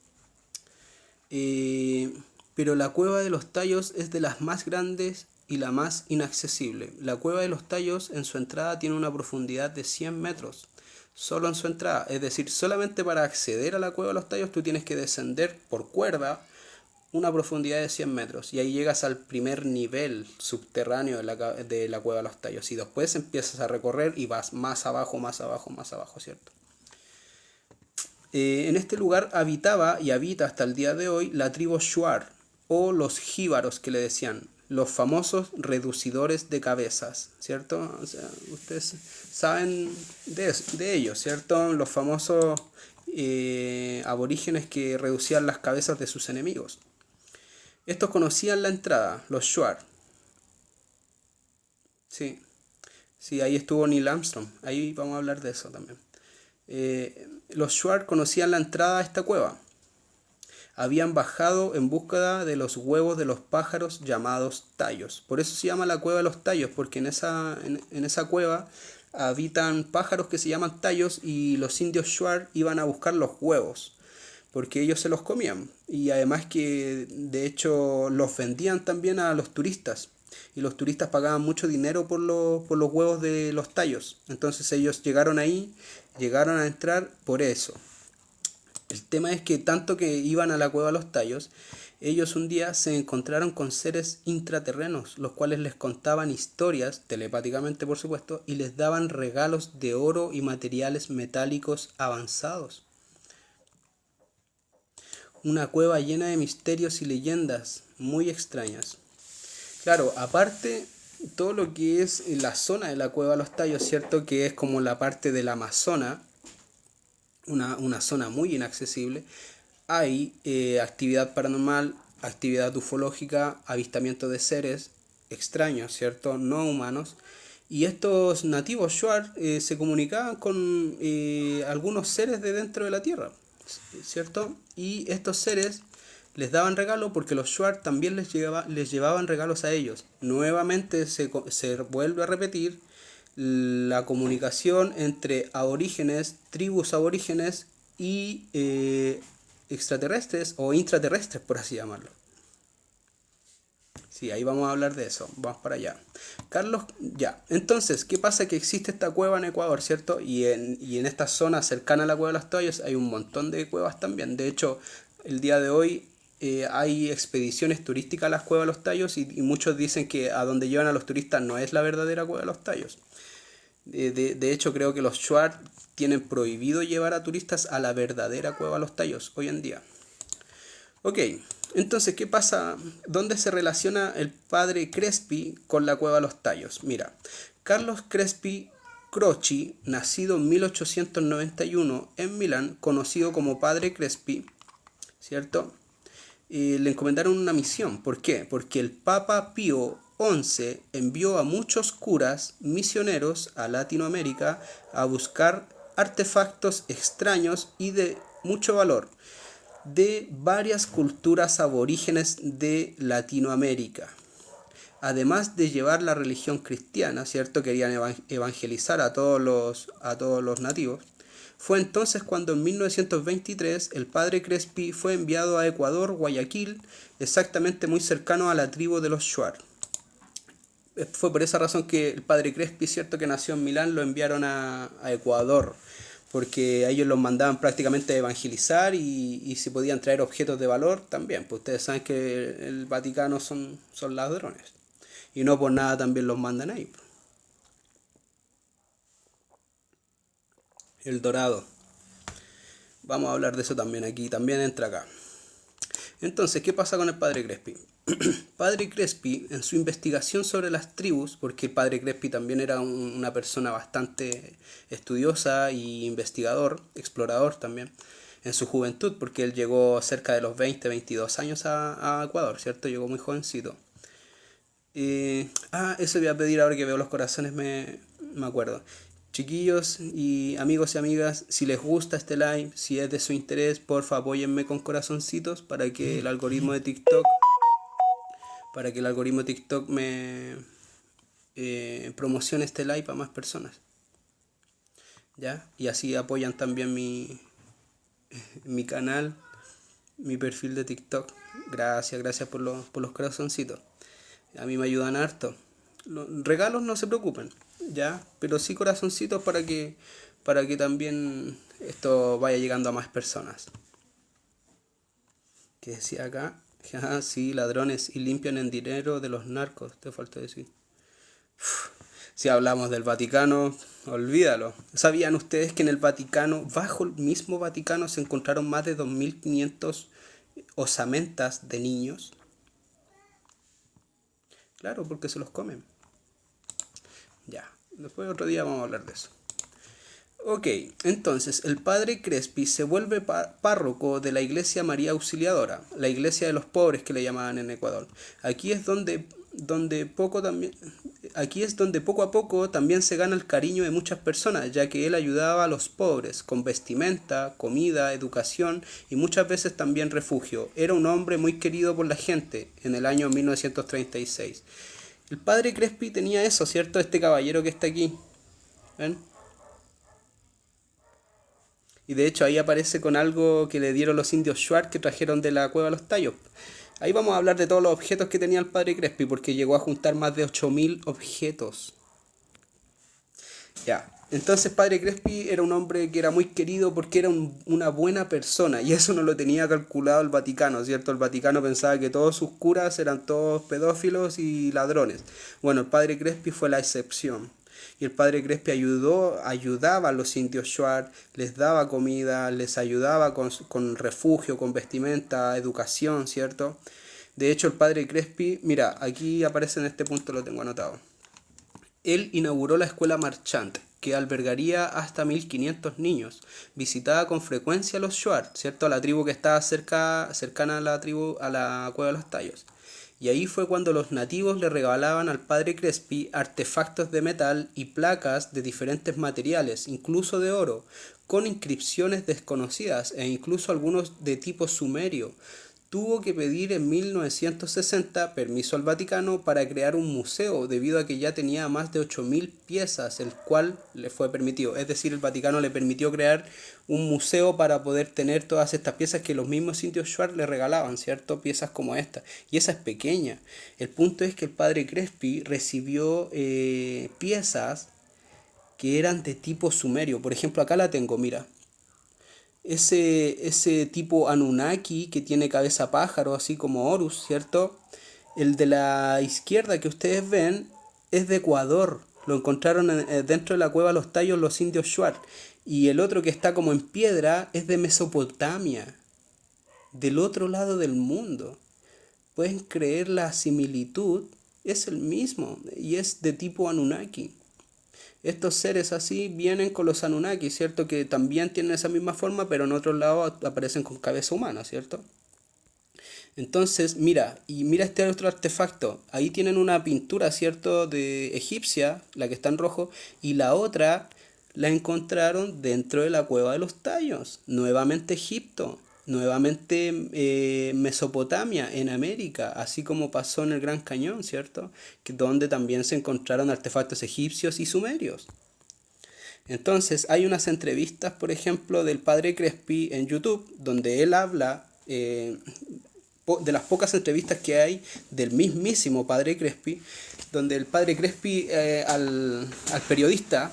Eh, pero la cueva de los tallos es de las más grandes y la más inaccesible. La cueva de los tallos en su entrada tiene una profundidad de 100 metros, solo en su entrada. Es decir, solamente para acceder a la cueva de los tallos tú tienes que descender por cuerda una profundidad de 100 metros y ahí llegas al primer nivel subterráneo de la cueva de los tallos y después empiezas a recorrer y vas más abajo, más abajo, más abajo, ¿cierto? En este lugar habitaba y habita hasta el día de hoy la tribu Shuar, o los jíbaros que le decían, los famosos reducidores de cabezas, ¿cierto? O sea, ustedes saben de ellos, ¿cierto? Los famosos aborígenes que reducían las cabezas de sus enemigos. Estos conocían la entrada, los Shuar. Sí, sí, ahí estuvo Neil Armstrong. Ahí vamos a hablar de eso también. Los Shuar conocían la entrada a esta cueva. Habían bajado en búsqueda de los huevos de los pájaros llamados tallos. Por eso se llama la cueva de los tallos, porque en esa cueva habitan pájaros que se llaman tallos y los indios Shuar iban a buscar los huevos, porque ellos se los comían. Y además que de hecho los vendían también a los turistas. Y los turistas pagaban mucho dinero por los huevos de los tallos. Entonces ellos llegaron ahí, llegaron a entrar por eso. El tema es que tanto que iban a la cueva de los tallos, ellos un día se encontraron con seres intraterrenos, los cuales les contaban historias, telepáticamente por supuesto, y les daban regalos de oro y materiales metálicos avanzados. Una cueva llena de misterios y leyendas muy extrañas. Claro, aparte todo lo que es la zona de la cueva de los tallos, ¿cierto? Que es como la parte del Amazonas, una zona muy inaccesible, hay actividad paranormal, actividad ufológica, avistamiento de seres extraños, ¿cierto? No humanos. Y estos nativos Shuar se comunicaban con algunos seres de dentro de la Tierra, ¿cierto? Y estos seres les daban regalo porque los Shuar también les llevaban regalos a ellos. Nuevamente se vuelve a repetir la comunicación entre aborígenes, tribus aborígenes y extraterrestres o intraterrestres, por así llamarlo. Sí, ahí vamos a hablar de eso. Vamos para allá. Carlos, ya. Entonces, ¿qué pasa? Que existe esta cueva en Ecuador, ¿cierto? Y en esta zona cercana a la cueva de los Tallos hay un montón de cuevas también. De hecho, el día de hoy hay expediciones turísticas a las cuevas de los Tallos y muchos dicen que a donde llevan a los turistas no es la verdadera cueva de los Tallos. De hecho, creo que los Shuar tienen prohibido llevar a turistas a la verdadera cueva de los Tallos hoy en día. Ok, entonces, ¿qué pasa? ¿Dónde se relaciona el padre Crespi con la cueva de los Tallos? Mira, Carlos Crespi Croci, nacido en 1891 en Milán, conocido como padre Crespi, ¿cierto? Le encomendaron una misión. ¿Por qué? Porque el Papa Pío XI envió a muchos curas misioneros a Latinoamérica a buscar artefactos extraños y de mucho valor de varias culturas aborígenes de Latinoamérica. Además de llevar la religión cristiana, ¿cierto? Querían evangelizar a todos los nativos. Fue entonces cuando en 1923 el padre Crespi fue enviado a Ecuador, Guayaquil, exactamente muy cercano a la tribu de los Shuar. Fue por esa razón que el padre Crespi, cierto, que nació en Milán, lo enviaron a Ecuador, porque a ellos los mandaban prácticamente a evangelizar y si podían traer objetos de valor también, pues ustedes saben que el Vaticano son ladrones y no por nada también los mandan ahí. El Dorado, vamos a hablar de eso también aquí, también entra acá. Entonces, ¿qué pasa con el padre Crespi? Padre Crespi, en su investigación sobre las tribus, porque el padre Crespi también era una persona bastante estudiosa y investigador, explorador también, en su juventud, porque él llegó cerca de los 20, 22 años a Ecuador, ¿cierto? Llegó muy jovencito. Eso voy a pedir ahora que veo los corazones, me acuerdo. Chiquillos y amigos y amigas, si les gusta este live, si es de su interés, porfa apóyenme con corazoncitos para que el algoritmo de TikTok me promocione este live a más personas. ¿Ya? Y así apoyan también mi canal, mi perfil de TikTok. Gracias por los corazoncitos. A mí me ayudan harto. Regalos no se preocupen, ¿ya? Pero sí corazoncitos para que también esto vaya llegando a más personas. ¿Qué decía acá? Sí, ladrones y limpian el dinero de los narcos, te falta decir. Si hablamos del Vaticano, olvídalo. ¿Sabían ustedes que en el Vaticano, bajo el mismo Vaticano, se encontraron más de 2500 osamentas de niños? Claro, porque se los comen. Ya, después otro día vamos a hablar de eso. Ok, entonces el padre Crespi se vuelve párroco de la iglesia María Auxiliadora, la iglesia de los pobres que le llamaban en Ecuador. Aquí es donde poco a poco también se gana el cariño de muchas personas, ya que él ayudaba a los pobres con vestimenta, comida, educación y muchas veces también refugio. Era un hombre muy querido por la gente en el año 1936. El padre Crespi tenía eso, ¿cierto? Este caballero que está aquí. ¿Ven? Y de hecho ahí aparece con algo que le dieron los indios Shuar que trajeron de la cueva de los Tallos. Ahí vamos a hablar de todos los objetos que tenía el padre Crespi, porque llegó a juntar más de 8000 objetos. Ya, entonces padre Crespi era un hombre que era muy querido porque era una buena persona, y eso no lo tenía calculado el Vaticano, ¿cierto? El Vaticano pensaba que todos sus curas eran todos pedófilos y ladrones. Bueno, el padre Crespi fue la excepción. Y el padre Crespi ayudaba a los indios Shuar, les daba comida, les ayudaba con refugio, con vestimenta, educación, ¿cierto? De hecho, el padre Crespi, mira, aquí aparece en este punto, lo tengo anotado. Él inauguró la escuela Marchant, que albergaría hasta 1500 niños. Visitaba con frecuencia a los Shuar, ¿cierto? A la tribu que estaba cercana a la cueva de los Tallos. Y ahí fue cuando los nativos le regalaban al padre Crespi artefactos de metal y placas de diferentes materiales, incluso de oro, con inscripciones desconocidas e incluso algunos de tipo sumerio. Tuvo que pedir en 1960 permiso al Vaticano para crear un museo debido a que ya tenía más de 8000 piezas, el cual le fue permitido. Es decir, el Vaticano le permitió crear un museo para poder tener todas estas piezas que los mismos indios Shuar le regalaban, ¿cierto? Piezas como esta. Y esa es pequeña. El punto es que el padre Crespi recibió piezas que eran de tipo sumerio. Por ejemplo, acá la tengo, mira. Ese tipo Anunnaki que tiene cabeza pájaro, así como Horus, ¿cierto? El de la izquierda que ustedes ven es de Ecuador. Lo encontraron dentro de la cueva Los Tallos los indios Shuar. Y el otro que está como en piedra es de Mesopotamia, del otro lado del mundo. Pueden creer la similitud, es el mismo y es de tipo Anunnaki. Estos seres así vienen con los Anunnaki, ¿cierto? Que también tienen esa misma forma, pero en otro lado aparecen con cabeza humana, ¿cierto? Entonces, mira este otro artefacto. Ahí tienen una pintura, ¿cierto? De egipcia, la que está en rojo, y la otra la encontraron dentro de la cueva de los Tallos. Nuevamente Egipto, nuevamente Mesopotamia, en América, así como pasó en el Gran Cañón, ¿cierto? Donde también se encontraron artefactos egipcios y sumerios. Entonces, hay unas entrevistas, por ejemplo, del padre Crespi en YouTube, donde él habla de las pocas entrevistas que hay del mismísimo padre Crespi, donde el padre Crespi al periodista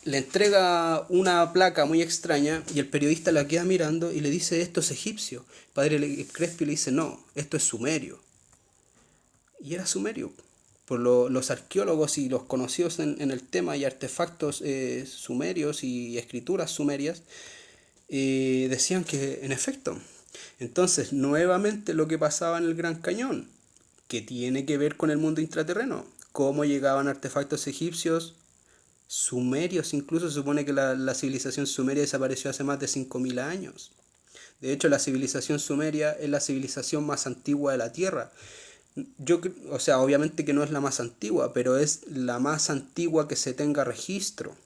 le entrega una placa muy extraña y el periodista la queda mirando y le dice, esto es egipcio. El padre Crespi le dice, no, esto es sumerio. Y era sumerio. Por los arqueólogos y los conocidos en el tema y artefactos sumerios y escrituras sumerias decían que en efecto. Entonces, nuevamente lo que pasaba en el Gran Cañón, que tiene que ver con el mundo intraterreno, cómo llegaban artefactos egipcios, sumerios, incluso se supone que la civilización sumeria desapareció hace más de 5000 años. De hecho, la civilización sumeria es la civilización más antigua de la Tierra. O sea, obviamente que no es la más antigua, pero es la más antigua que se tenga registro.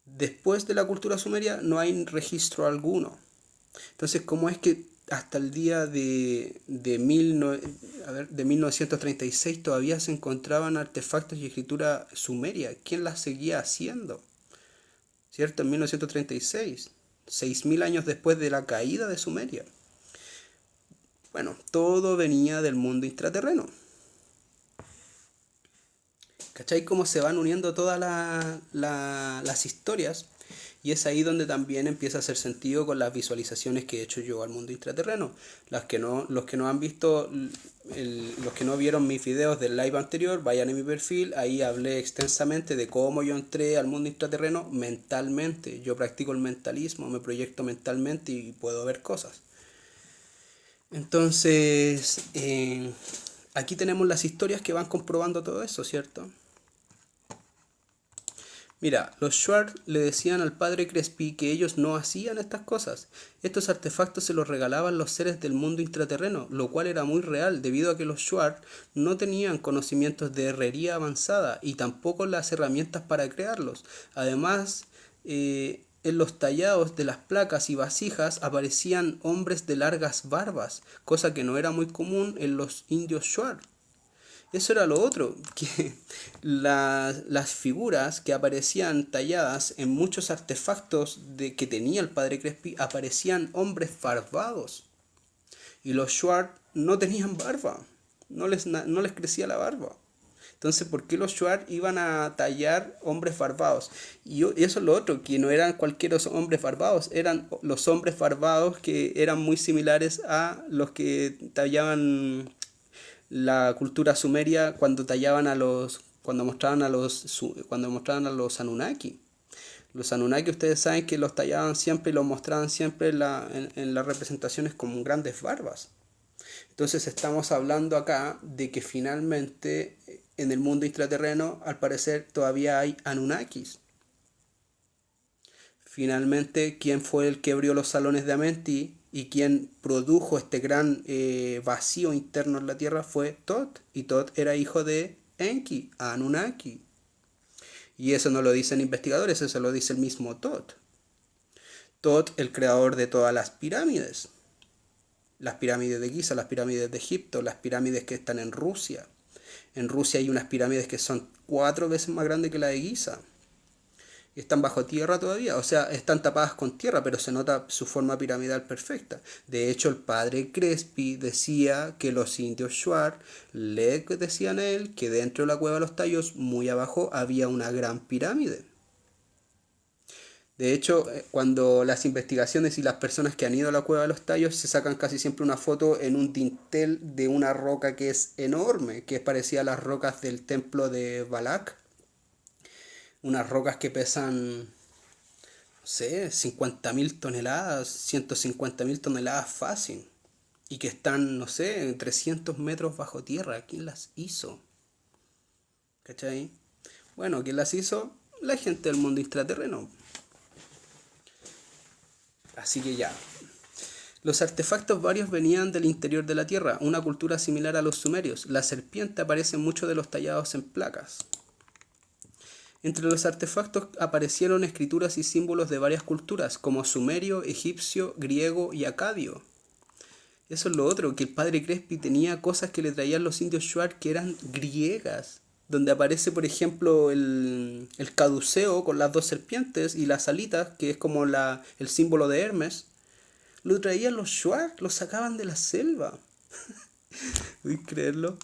Después de la cultura sumeria no hay registro alguno. Entonces, ¿cómo es que hasta el día de 1936 todavía se encontraban artefactos y escritura sumeria? ¿Quién las seguía haciendo? ¿Cierto? En 1936, 6000 años después de la caída de Sumeria. Bueno, todo venía del mundo intraterreno. ¿Cachai? Cómo se van uniendo todas las historias. Y es ahí donde también empieza a hacer sentido con las visualizaciones que he hecho yo al mundo intraterreno. Los que no han visto, los que no vieron mis videos del live anterior, vayan a mi perfil, ahí hablé extensamente de cómo yo entré al mundo intraterreno mentalmente. Yo practico el mentalismo, me proyecto mentalmente y puedo ver cosas. Entonces, aquí tenemos las historias que van comprobando todo eso, ¿cierto? Mira, los Schwartz le decían al padre Crespi que ellos no hacían estas cosas. Estos artefactos se los regalaban los seres del mundo intraterreno, lo cual era muy real debido a que los Schwartz no tenían conocimientos de herrería avanzada y tampoco las herramientas para crearlos. Además, en los tallados de las placas y vasijas aparecían hombres de largas barbas, cosa que no era muy común en los indios Schwartz. Eso era lo otro, que las figuras que aparecían talladas en muchos artefactos que tenía el padre Crespi aparecían hombres barbados. Y los Schwartz no tenían barba, no les crecía la barba. Entonces, ¿por qué los Schwartz iban a tallar hombres barbados? Y eso es lo otro, que no eran cualquier hombres barbados, eran los hombres barbados que eran muy similares a los que tallaban la cultura sumeria cuando tallaban a los cuando mostraban a los Anunnaki. Los Anunnaki ustedes saben que los tallaban siempre y los mostraban siempre en las representaciones con grandes barbas. Entonces estamos hablando acá de que finalmente en el mundo intraterreno al parecer todavía hay Anunnakis. Finalmente, ¿quién fue el que abrió los salones de Amenti y quien produjo este gran vacío interno en la Tierra? Fue Tot. Y Tot era hijo de Enki, Anunnaki. Y eso no lo dicen investigadores, eso lo dice el mismo Tot. Tot, el creador de todas las pirámides. Las pirámides de Giza, las pirámides de Egipto, las pirámides que están en Rusia. En Rusia hay unas pirámides que son 4 veces más grandes que la de Giza. Y están bajo tierra todavía, o sea, están tapadas con tierra, pero se nota su forma piramidal perfecta. De hecho, el padre Crespi decía que los indios Shuar le decían a él que dentro de la cueva de los tallos, muy abajo, había una gran pirámide. De hecho, cuando las investigaciones y las personas que han ido a la cueva de los tallos se sacan casi siempre una foto en un dintel de una roca que es enorme, que es parecida a las rocas del templo de Balak. Unas rocas que pesan, no sé, 50.000 toneladas, 150.000 toneladas fácil. Y que están, no sé, 300 metros bajo tierra. ¿Quién las hizo? ¿Cachai? Bueno, ¿quién las hizo? La gente del mundo intraterreno. Así que ya. Los artefactos varios venían del interior de la Tierra, una cultura similar a los sumerios. La serpiente aparece en muchos de los tallados en placas. Entre los artefactos aparecieron escrituras y símbolos de varias culturas, como sumerio, egipcio, griego y acadio. Eso es lo otro, que el padre Crespi tenía cosas que le traían los indios Shuar que eran griegas, donde aparece, por ejemplo, el caduceo con las 2 serpientes y las alitas, que es como el símbolo de Hermes. Lo traían los Shuar, lo sacaban de la selva. ¿Puedes creerlo?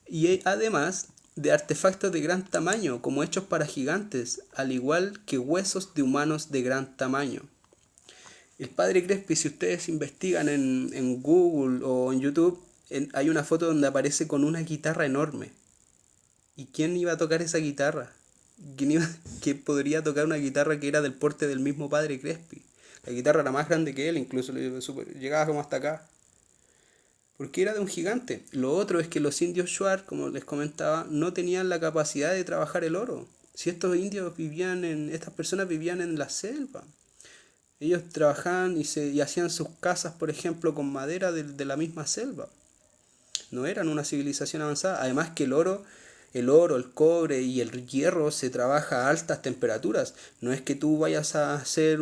Y además de artefactos de gran tamaño, como hechos para gigantes, al igual que huesos de humanos de gran tamaño. El padre Crespi, si ustedes investigan en Google o en YouTube, hay una foto donde aparece con una guitarra enorme. ¿Y quién iba a tocar esa guitarra? ¿Quién podría tocar una guitarra que era del porte del mismo padre Crespi? La guitarra era más grande que él, incluso llegaba como hasta acá. Porque era de un gigante. Lo otro es que los indios Shuar, como les comentaba, no tenían la capacidad de trabajar el oro. Si estos indios estas personas vivían en la selva. Ellos trabajaban y hacían sus casas, por ejemplo, con madera de la misma selva. No eran una civilización avanzada. Además que el cobre y el hierro se trabaja a altas temperaturas. No es que tú vayas a hacer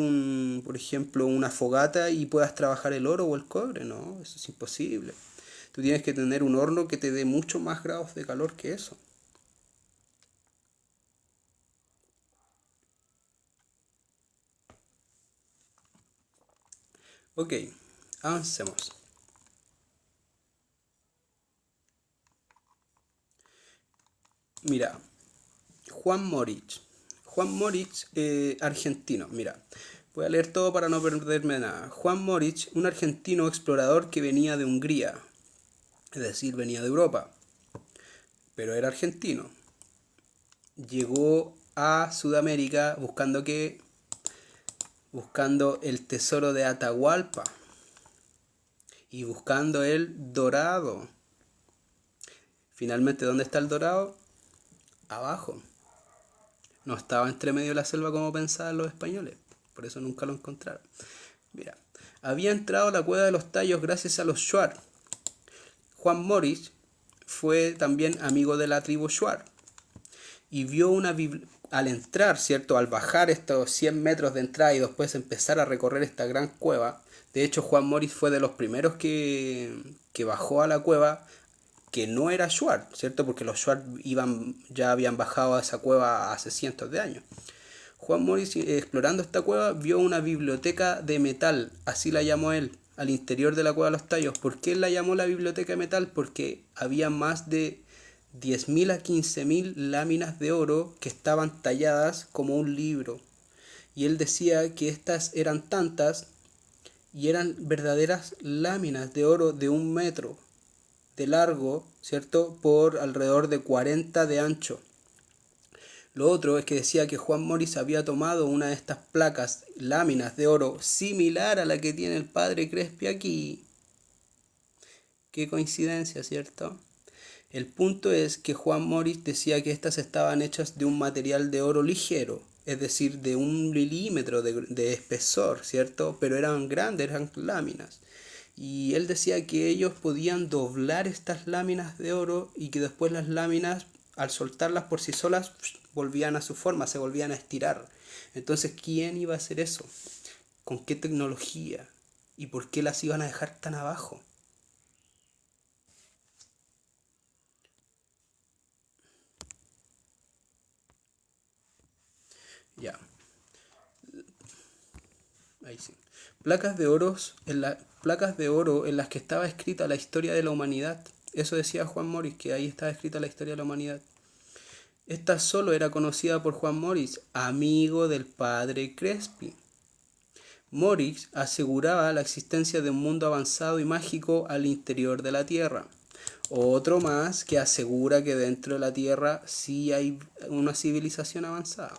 por ejemplo, una fogata y puedas trabajar el oro o el cobre. No, eso es imposible. Tú tienes que tener un horno que te dé mucho más grados de calor que eso. Ok, avancemos. Mira, Juan Moritz. Juan Moritz, argentino. Mira, voy a leer todo para no perderme nada. Juan Moritz, un argentino explorador que venía de Hungría, es decir, venía de Europa, pero era argentino. Llegó a Sudamérica buscando el tesoro de Atahualpa y buscando el dorado. Finalmente, ¿dónde está el dorado? Abajo. No estaba entre medio de la selva como pensaban los españoles. Por eso nunca lo encontraron. Mira, había entrado a la cueva de los tallos gracias a los Shuar. Juan Moritz fue también amigo de la tribu Shuar. Y vio al entrar, ¿cierto? Al bajar estos 100 metros de entrada y después empezar a recorrer esta gran cueva. De hecho, Juan Moritz fue de los primeros que bajó a la cueva, que no era Shuar, ¿cierto? Porque los Shuar ya habían bajado a esa cueva hace cientos de años. Juan Moritz, explorando esta cueva, vio una biblioteca de metal, así la llamó él, al interior de la cueva de los tallos. ¿Por qué él la llamó la biblioteca de metal? Porque había más de 10.000 a 15.000 láminas de oro que estaban talladas como un libro. Y él decía que estas eran tantas y eran verdaderas láminas de oro de 1 metro de largo, ¿cierto? Por alrededor de 40 de ancho. Lo otro es que decía que Juan Moritz había tomado una de estas placas, láminas de oro, similar a la que tiene el padre Crespi aquí. Qué coincidencia, ¿cierto? El punto es que Juan Moritz decía que estas estaban hechas de un material de oro ligero, es decir, de 1 milímetro de espesor, ¿cierto? Pero eran grandes, eran láminas. Y él decía que ellos podían doblar estas láminas de oro y que después las láminas, al soltarlas por sí solas, volvían a su forma, se volvían a estirar. Entonces, ¿quién iba a hacer eso? ¿Con qué tecnología? ¿Y por qué las iban a dejar tan abajo? Ya, ahí sí. Placas de oro en las que estaba escrita la historia de la humanidad. Eso decía Juan Moritz, que ahí estaba escrita la historia de la humanidad. Esta solo era conocida por Juan Moritz, amigo del padre Crespi. Moritz aseguraba la existencia de un mundo avanzado y mágico al interior de la Tierra. Otro más que asegura que dentro de la Tierra sí hay una civilización avanzada.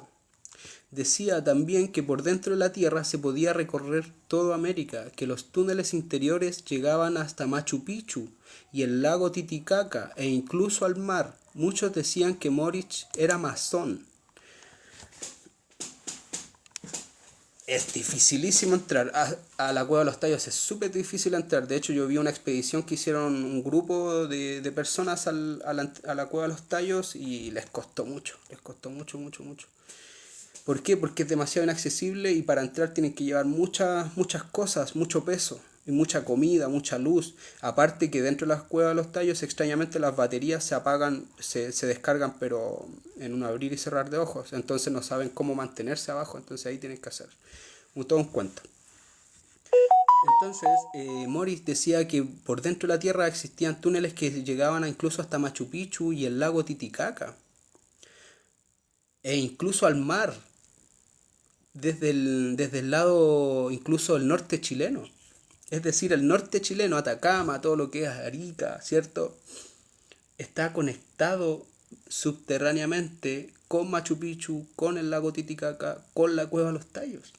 Decía también que por dentro de la Tierra se podía recorrer toda América, que los túneles interiores llegaban hasta Machu Picchu y el lago Titicaca e incluso al mar. Muchos decían que Moritz era masón. Es dificilísimo entrar a la cueva de los tallos, es súper difícil entrar. De hecho, yo vi una expedición que hicieron un grupo de personas a la cueva de los tallos y les costó mucho, mucho. ¿Por qué? Porque es demasiado inaccesible y para entrar tienen que llevar muchas cosas, mucho peso y mucha comida, mucha luz. Aparte que dentro de las cuevas de los tallos, extrañamente las baterías se apagan, se descargan, pero en un abrir y cerrar de ojos. Entonces no saben cómo mantenerse abajo, entonces ahí tienen que hacer todo un cuento. Entonces, Moritz decía que por dentro de la Tierra existían túneles que llegaban incluso hasta Machu Picchu y el lago Titicaca. E incluso al mar, desde el lado incluso el norte chileno. Es decir, el norte chileno, Atacama, todo lo que es Arica, ¿cierto? Está conectado subterráneamente con Machu Picchu, con el lago Titicaca, con la cueva de los tallos.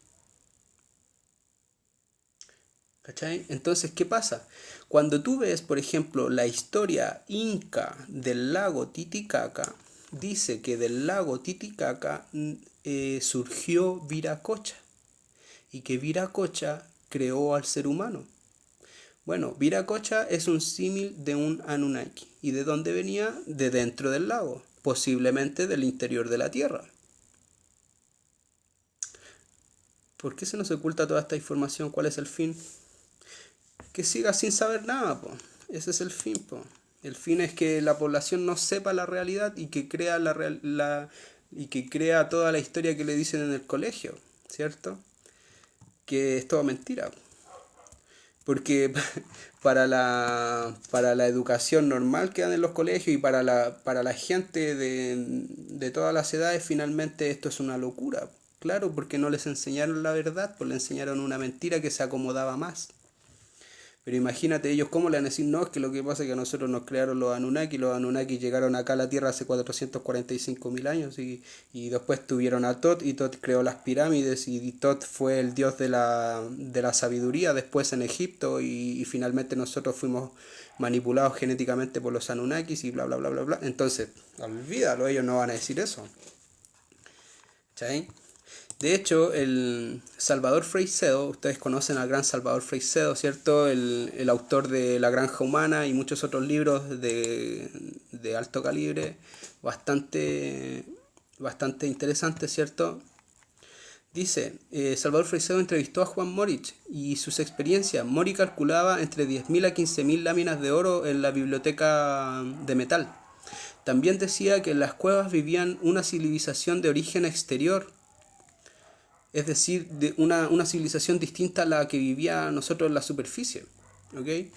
¿Cachai? Entonces, ¿qué pasa? Cuando tú ves, por ejemplo, la historia inca del lago Titicaca, dice que del lago Titicaca surgió Viracocha y que Viracocha creó al ser humano. Bueno, Viracocha es un símil de un Anunnaki. ¿Y de dónde venía? De dentro del lago, posiblemente del interior de la Tierra. ¿Por qué se nos oculta toda esta información? ¿Cuál es el fin? Que siga sin saber nada, po. Ese es el fin, po. El fin es que la población no sepa la realidad y que crea y que crea toda la historia que le dicen en el colegio, ¿cierto? Que es toda mentira. Porque para la educación normal que dan en los colegios y para la gente de todas las edades, finalmente esto es una locura. Claro, porque no les enseñaron la verdad, pues le enseñaron una mentira que se acomodaba más. Pero imagínate ellos cómo le van a decir, no, es que lo que pasa es que a nosotros nos crearon los Anunnaki llegaron acá a la Tierra hace 445.000 años y después tuvieron a Tot y Tot creó las pirámides y Tot fue el dios de la sabiduría después en Egipto y finalmente nosotros fuimos manipulados genéticamente por los Anunnakis y bla bla bla bla bla. Entonces, olvídalo, ellos no van a decir eso. ¿Cachai? De hecho, el Salvador Freixedo, ustedes conocen al gran Salvador Freixedo, ¿cierto? El autor de La Granja Humana y muchos otros libros de alto calibre, bastante interesante, ¿cierto? Dice, Salvador Freixedo entrevistó a Juan Moritz y sus experiencias. Moritz calculaba entre 10.000 a 15.000 láminas de oro en la biblioteca de metal. También decía que en las cuevas vivían una civilización de origen exterior, es decir, de una civilización distinta a la que vivía nosotros en la superficie, ¿ok?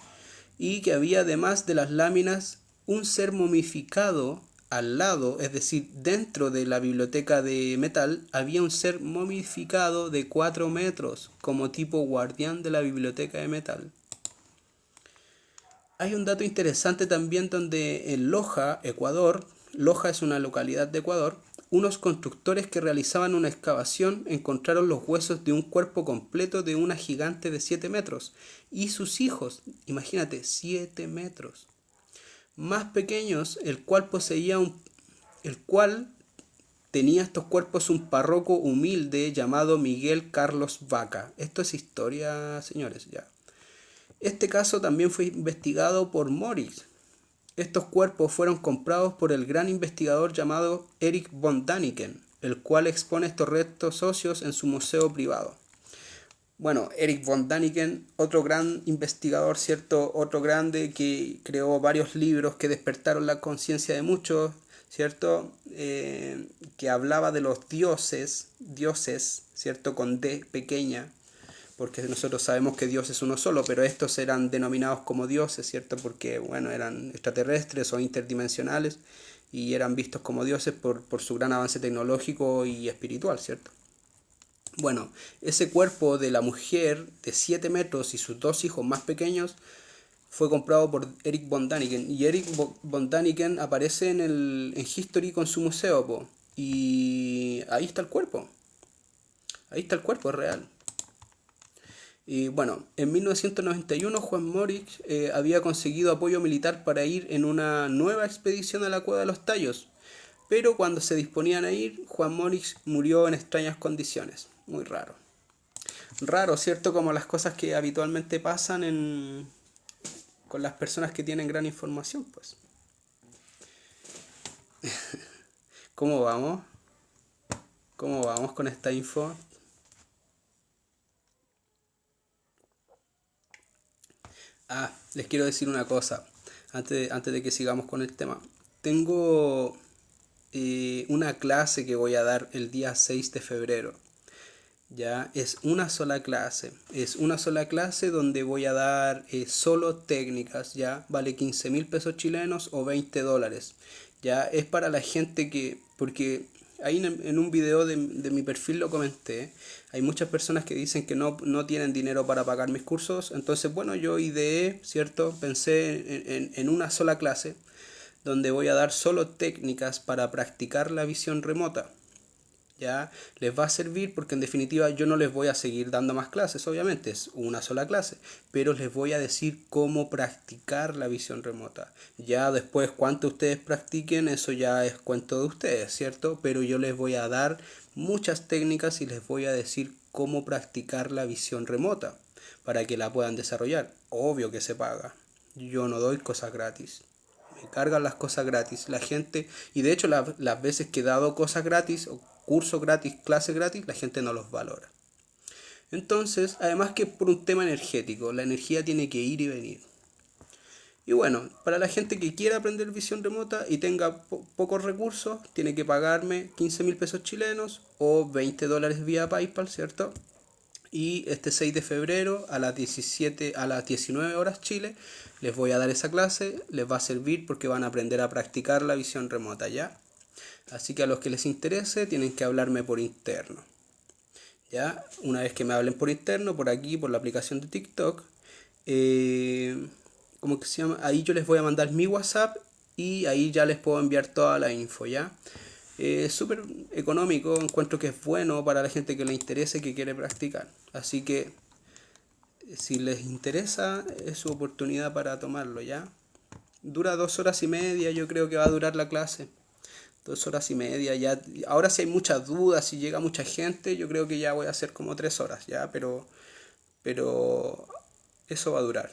Y que había además de las láminas un ser momificado al lado, es decir, dentro de la biblioteca de metal había un ser momificado de 4 metros como tipo guardián de la biblioteca de metal. Hay un dato interesante también donde en Loja, Ecuador, Loja es una localidad de Ecuador, unos constructores que realizaban una excavación encontraron los huesos de un cuerpo completo de una gigante de 7 metros y sus hijos, imagínate, 7 metros, más pequeños, el cual tenía estos cuerpos un párroco humilde llamado Miguel Carlos Vaca. Esto es historia, señores, ya. Este caso también fue investigado por Moritz. Estos cuerpos fueron comprados por el gran investigador llamado Erich von Däniken, el cual expone estos restos óseos en su museo privado. Bueno, Erich von Däniken, otro gran investigador, ¿cierto? Otro grande que creó varios libros que despertaron la conciencia de muchos, ¿cierto? Que hablaba de los dioses, ¿cierto? Con D pequeña, porque nosotros sabemos que Dios es uno solo, pero estos eran denominados como dioses, ¿cierto? Porque, bueno, eran extraterrestres o interdimensionales y eran vistos como dioses por su gran avance tecnológico y espiritual, ¿cierto? Bueno, ese cuerpo de la mujer de 7 metros y sus 2 hijos más pequeños fue comprado por Erich von Däniken. Y Erich von Däniken aparece en History con su museo, po. Y ahí está el cuerpo. Ahí está el cuerpo, es real. Y bueno, en 1991 Juan Moritz había conseguido apoyo militar para ir en una nueva expedición a la Cueva de los Tallos. Pero cuando se disponían a ir, Juan Moritz murió en extrañas condiciones. Muy raro. Raro, ¿cierto? Como las cosas que habitualmente pasan con las personas que tienen gran información, pues. ¿Cómo vamos? ¿Cómo vamos con esta info? Ah, les quiero decir una cosa, antes de que sigamos con el tema. Tengo una clase que voy a dar el día 6 de febrero. Ya es una sola clase donde voy a dar solo técnicas, ya vale 15.000 pesos chilenos o $20. Ya es para la gente porque ahí en un video de mi perfil lo comenté, hay muchas personas que dicen que no tienen dinero para pagar mis cursos, entonces bueno, yo ideé, ¿cierto? Pensé en una sola clase donde voy a dar solo técnicas para practicar la visión remota. Ya les va a servir porque en definitiva yo no les voy a seguir dando más clases, obviamente es una sola clase, pero les voy a decir cómo practicar la visión remota. Ya después cuánto ustedes practiquen, eso ya es cuento de ustedes, ¿cierto? Pero yo les voy a dar muchas técnicas y les voy a decir cómo practicar la visión remota para que la puedan desarrollar. Obvio que se paga, yo no doy cosas gratis. Me cargan las cosas gratis. La gente, y de hecho las veces que he dado cosas gratis, o cursos gratis, clases gratis, la gente no los valora. Entonces, además que por un tema energético, la energía tiene que ir y venir. Y bueno, para la gente que quiera aprender visión remota y tenga pocos recursos, tiene que pagarme 15.000 pesos chilenos o $20 vía PayPal, ¿cierto? Y este 6 de febrero a las 19 horas Chile, les voy a dar esa clase, les va a servir porque van a aprender a practicar la visión remota, ¿ya? Así que a los que les interese tienen que hablarme por interno. ¿Ya? Una vez que me hablen por interno, por aquí, por la aplicación de TikTok, ¿cómo que se llama? Ahí yo les voy a mandar mi WhatsApp y ahí ya les puedo enviar toda la info, ¿ya? Es súper económico, encuentro que es bueno para la gente que le interese y que quiere practicar. Así que si les interesa, es su oportunidad para tomarlo, ¿ya? Dura 2 horas y media, yo creo que va a durar la clase. 2 horas y media, ya. Ahora si hay muchas dudas, si llega mucha gente, yo creo que ya voy a hacer como 3 horas, ¿ya? Pero eso va a durar.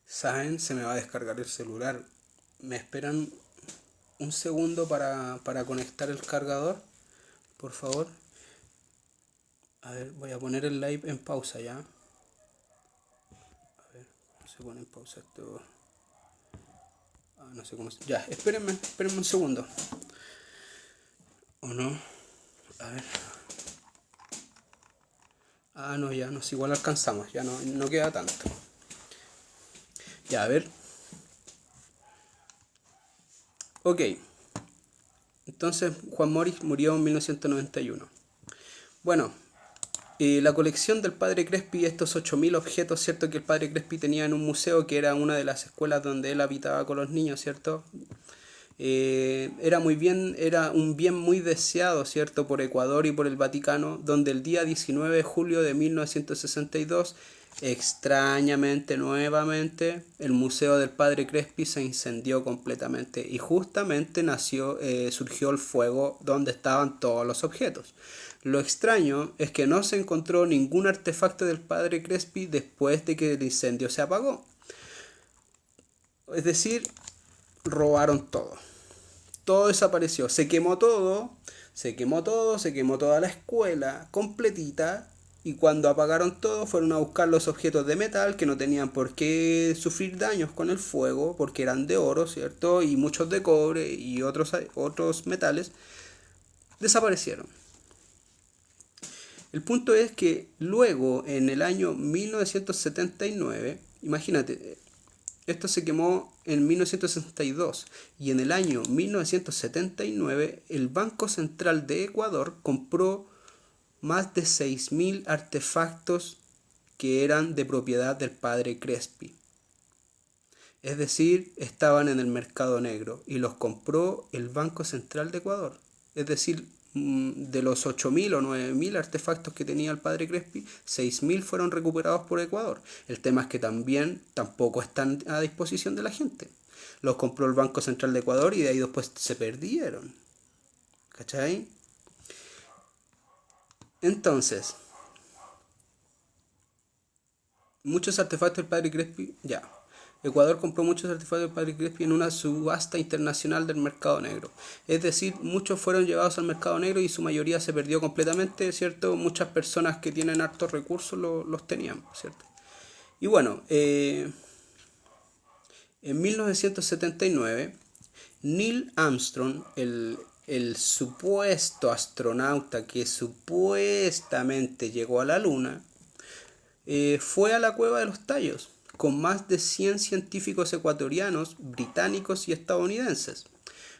¿Saben? Se me va a descargar el celular. ¿Me esperan un segundo para conectar el cargador? Por favor. A ver, voy a poner el live en pausa, ¿ya? A ver, ¿cómo se pone en pausa esto? No sé cómo... Ya, espérenme un segundo. ¿O no? A ver. No, ya, no, igual alcanzamos, ya no queda tanto. Ya, a ver. Ok. Entonces, Juan Morris murió en 1991. Bueno, la colección del padre Crespi, estos 8000 objetos, ¿cierto? Que el padre Crespi tenía en un museo que era una de las escuelas donde él habitaba con los niños, ¿cierto? Era un bien muy deseado, ¿cierto? Por Ecuador y por el Vaticano, donde el día 19 de julio de 1962, extrañamente, nuevamente, el Museo del Padre Crespi se incendió completamente y justamente surgió el fuego donde estaban todos los objetos. Lo extraño es que no se encontró ningún artefacto del Padre Crespi después de que el incendio se apagó. Es decir, robaron todo. Todo desapareció. Se quemó todo, se quemó toda la escuela completita. Y cuando apagaron todo, fueron a buscar los objetos de metal que no tenían por qué sufrir daños con el fuego, porque eran de oro, ¿cierto? Y muchos de cobre y otros metales desaparecieron. El punto es que luego, en el año 1979, imagínate, esto se quemó en 1962 y en el año 1979 el Banco Central de Ecuador compró más de 6000 artefactos que eran de propiedad del padre Crespi. Es decir, estaban en el mercado negro y los compró el Banco Central de Ecuador. Es decir, de los 8000 o 9000 artefactos que tenía el padre Crespi, 6000 fueron recuperados por Ecuador. El tema es que tampoco están a disposición de la gente. Los compró el Banco Central de Ecuador y de ahí después se perdieron. ¿Cachai? Entonces, muchos artefactos del padre Crespi, ya. Ecuador compró muchos artefactos del padre Crespi en una subasta internacional del mercado negro. Es decir, muchos fueron llevados al mercado negro y su mayoría se perdió completamente, ¿cierto? Muchas personas que tienen hartos recursos los tenían, ¿cierto? Y bueno, en 1979, Neil Armstrong, el supuesto astronauta que supuestamente llegó a la Luna, fue a la Cueva de los Tallos con más de 100 científicos ecuatorianos, británicos y estadounidenses.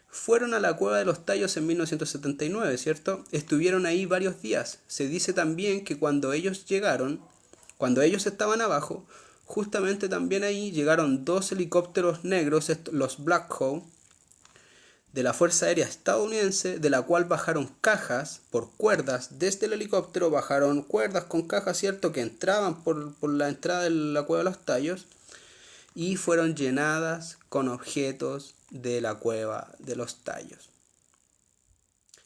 Fueron a la Cueva de los Tallos en 1979, ¿cierto? Estuvieron ahí varios días. Se dice también que cuando ellos estaban abajo, justamente también ahí llegaron 2 helicópteros negros, los Black Hawk, de la Fuerza Aérea Estadounidense, de la cual bajaron cajas por cuerdas. Desde el helicóptero bajaron cuerdas con cajas, ¿cierto? Que entraban por la entrada de la Cueva de los Tallos y fueron llenadas con objetos de la Cueva de los Tallos.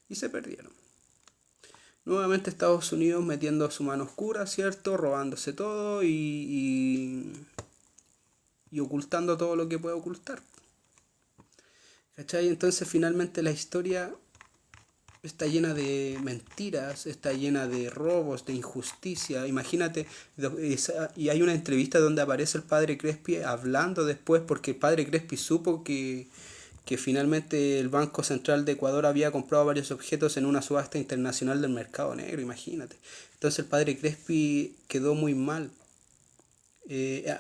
Y se perdieron. Nuevamente Estados Unidos metiendo su mano oscura, ¿cierto? Robándose todo y ocultando todo lo que puede ocultar. ¿Cachai? Entonces finalmente la historia está llena de mentiras, está llena de robos, de injusticia. Imagínate, y hay una entrevista donde aparece el padre Crespi hablando después, porque el padre Crespi supo que que finalmente el Banco Central de Ecuador había comprado varios objetos en una subasta internacional del mercado negro, imagínate. Entonces el padre Crespi quedó muy mal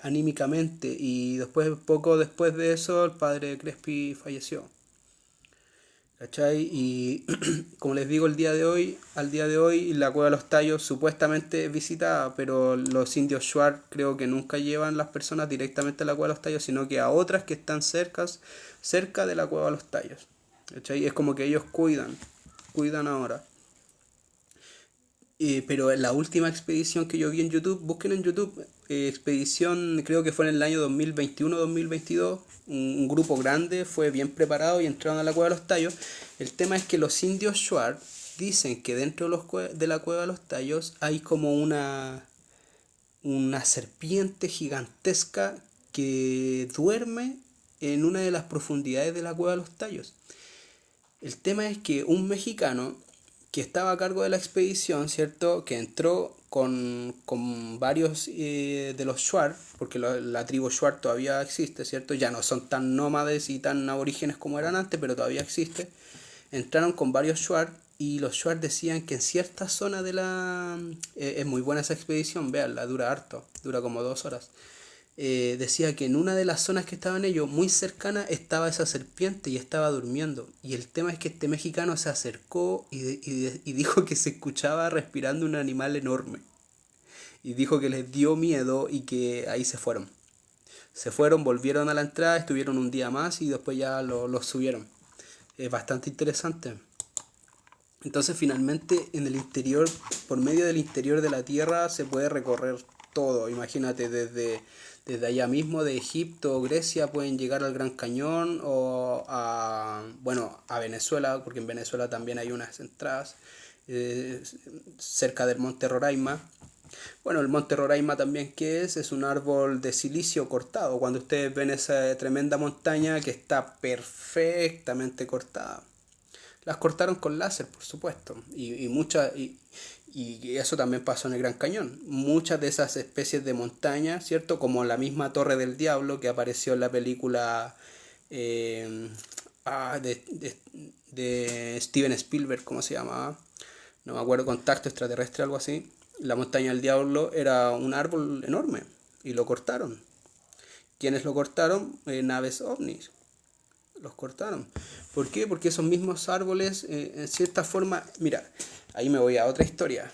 anímicamente y después, poco después de eso, el padre Crespi falleció. ¿Cachai? Y como les digo, al día de hoy, la Cueva de los Tallos supuestamente es visitada, pero los indios Shuar creo que nunca llevan las personas directamente a la Cueva de los Tallos, sino que a otras que están cerca de la Cueva de los Tallos. ¿Cachai? Es como que ellos cuidan ahora. Pero en la última expedición que yo vi en YouTube, busquen en YouTube, expedición creo que fue en el año 2021-2022, un grupo grande fue bien preparado y entraron a la Cueva de los Tallos. El tema es que los indios Shuar dicen que dentro de la Cueva de los Tallos hay como una serpiente gigantesca que duerme en una de las profundidades de la Cueva de los Tallos. El tema es que un mexicano que estaba a cargo de la expedición, ¿cierto? Que entró con varios de los Shuar, porque la tribu Shuar todavía existe, ¿cierto? Ya no son tan nómades y tan aborígenes como eran antes, pero todavía existe. Entraron con varios Shuar y los Shuar decían que en cierta zona de la... es muy buena esa expedición, veanla, dura harto, dura como 2 horas. Decía que en una de las zonas que estaban ellos, muy cercana, estaba esa serpiente y estaba durmiendo. Y el tema es que este mexicano se acercó y dijo que se escuchaba respirando un animal enorme. Y dijo que les dio miedo y que ahí se fueron. Se fueron, volvieron a la entrada, estuvieron un día más y después ya los subieron. Es bastante interesante. Entonces finalmente en el interior, por medio del interior de la Tierra, se puede recorrer todo. Imagínate, desde allá mismo de Egipto o Grecia pueden llegar al Gran Cañón o a Venezuela, porque en Venezuela también hay unas entradas cerca del Monte Roraima. Bueno, el Monte Roraima también, ¿qué es? Es un árbol de silicio cortado. Cuando ustedes ven esa tremenda montaña que está perfectamente cortada. Las cortaron con láser, por supuesto. Y eso también pasó en el Gran Cañón. Muchas de esas especies de montañas, ¿cierto? Como la misma Torre del Diablo que apareció en la película eh, de Steven Spielberg, ¿cómo se llamaba? No me acuerdo, Contacto Extraterrestre, algo así. La montaña del Diablo era un árbol enorme y lo cortaron. ¿Quiénes lo cortaron? Naves ovnis. Los cortaron. ¿Por qué? Porque esos mismos árboles, en cierta forma, mira, ahí me voy a otra historia.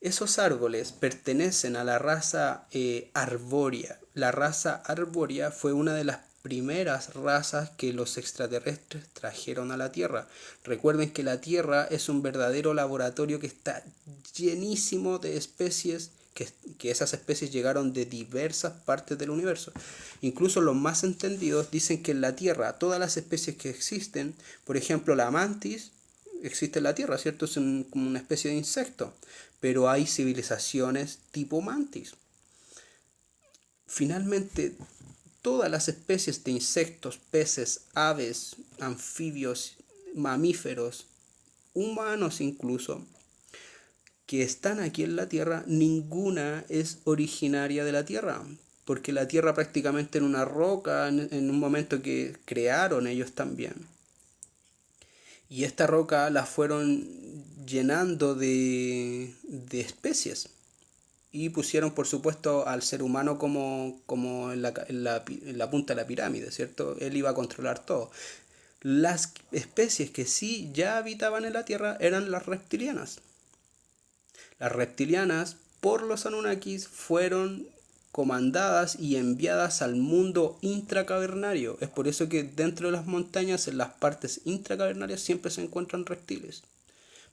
Esos árboles pertenecen a la raza arbórea. La raza arbórea fue una de las primeras razas que los extraterrestres trajeron a la Tierra. Recuerden que la Tierra es un verdadero laboratorio que está llenísimo de especies, que esas especies llegaron de diversas partes del universo. Incluso los más entendidos dicen que en la Tierra todas las especies que existen, por ejemplo la mantis, existe en la Tierra, ¿cierto? Es como una especie de insecto, pero hay civilizaciones tipo mantis. Finalmente, todas las especies de insectos, peces, aves, anfibios, mamíferos, humanos incluso, que están aquí en la Tierra, ninguna es originaria de la Tierra, porque la Tierra prácticamente en una roca, en un momento que crearon ellos también. Y esta roca la fueron llenando de especies. Y pusieron, por supuesto, al ser humano como en la punta de la pirámide, ¿cierto? Él iba a controlar todo. Las especies que sí ya habitaban en la Tierra eran las reptilianas. Las reptilianas, por los Anunnakis, fueron comandadas y enviadas al mundo intracavernario. Es por eso que dentro de las montañas, en las partes intracavernarias, siempre se encuentran reptiles.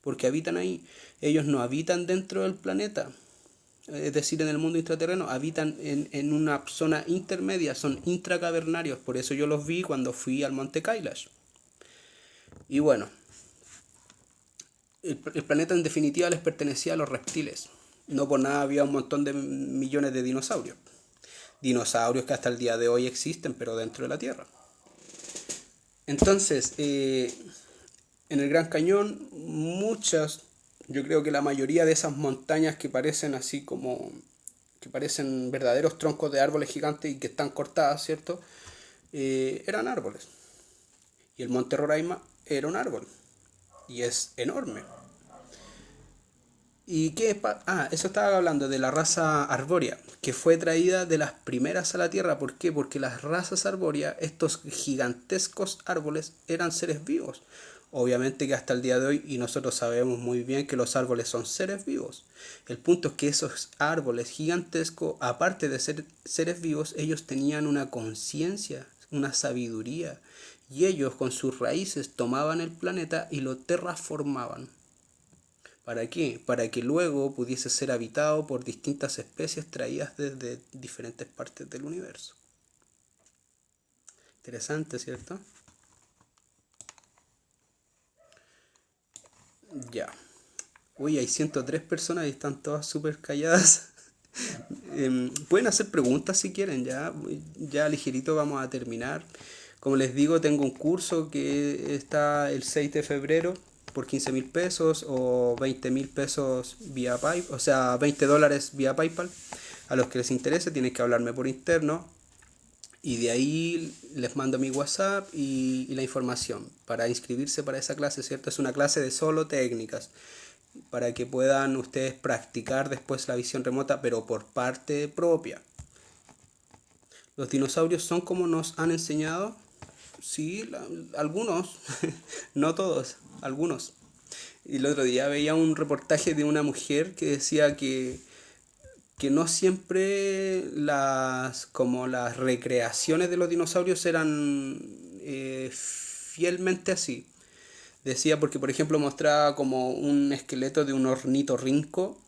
Porque habitan ahí. Ellos no habitan dentro del planeta. Es decir, en el mundo intraterreno, habitan en una zona intermedia, son intracavernarios. Por eso yo los vi cuando fui al Monte Kailash. Y bueno, el planeta en definitiva les pertenecía a los reptiles. No por nada había un montón de millones de dinosaurios. Dinosaurios que hasta el día de hoy existen, pero dentro de la Tierra. Entonces, en el Gran Cañón, yo creo que la mayoría de esas montañas que parecen así como, que parecen verdaderos troncos de árboles gigantes y que están cortadas, ¿cierto? Eran árboles. Y el monte Roraima era un árbol. Y es enorme. ¿Y eso estaba hablando de la raza arbórea, que fue traída de las primeras a la Tierra. ¿Por qué? Porque las razas arbóreas, estos gigantescos árboles, eran seres vivos. Obviamente que hasta el día de hoy, y nosotros sabemos muy bien que los árboles son seres vivos. El punto es que esos árboles gigantescos, aparte de ser seres vivos, ellos tenían una conciencia, una sabiduría. Y ellos con sus raíces tomaban el planeta y lo terraformaban. ¿Para qué? Para que luego pudiese ser habitado por distintas especies traídas desde diferentes partes del universo. Interesante, ¿cierto? Ya. Uy, hay 103 personas y están todas súper calladas. Pueden hacer preguntas si quieren, ya ligerito vamos a terminar. Como les digo, tengo un curso que está el 6 de febrero por 15.000 pesos o 20.000 pesos vía PayPal, o sea, $20 vía PayPal. A los que les interese tienen que hablarme por interno y de ahí les mando mi WhatsApp y la información para inscribirse para esa clase, ¿cierto? Es una clase de solo técnicas para que puedan ustedes practicar después la visión remota, pero por parte propia. ¿Los dinosaurios son como nos han enseñado? Sí, algunos, no todos, algunos. Y el otro día veía un reportaje de una mujer que decía que no siempre como las recreaciones de los dinosaurios eran fielmente así. Decía porque, por ejemplo, mostraba como un esqueleto de un ornitorrinco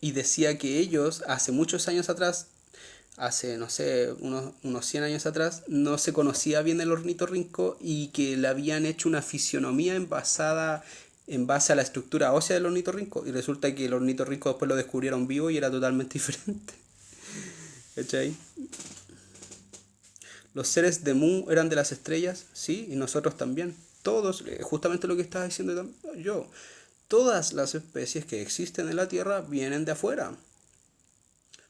y decía que ellos, hace muchos años atrás, hace, no sé, unos 100 años atrás, no se conocía bien el ornitorrinco y que le habían hecho una fisionomía en base a la estructura ósea del ornitorrinco. Y resulta que el ornitorrinco después lo descubrieron vivo y era totalmente diferente. ¿Cachai? Los seres de Mu eran de las estrellas, sí, y nosotros también. Todos, justamente lo que estaba diciendo yo, todas las especies que existen en la Tierra vienen de afuera,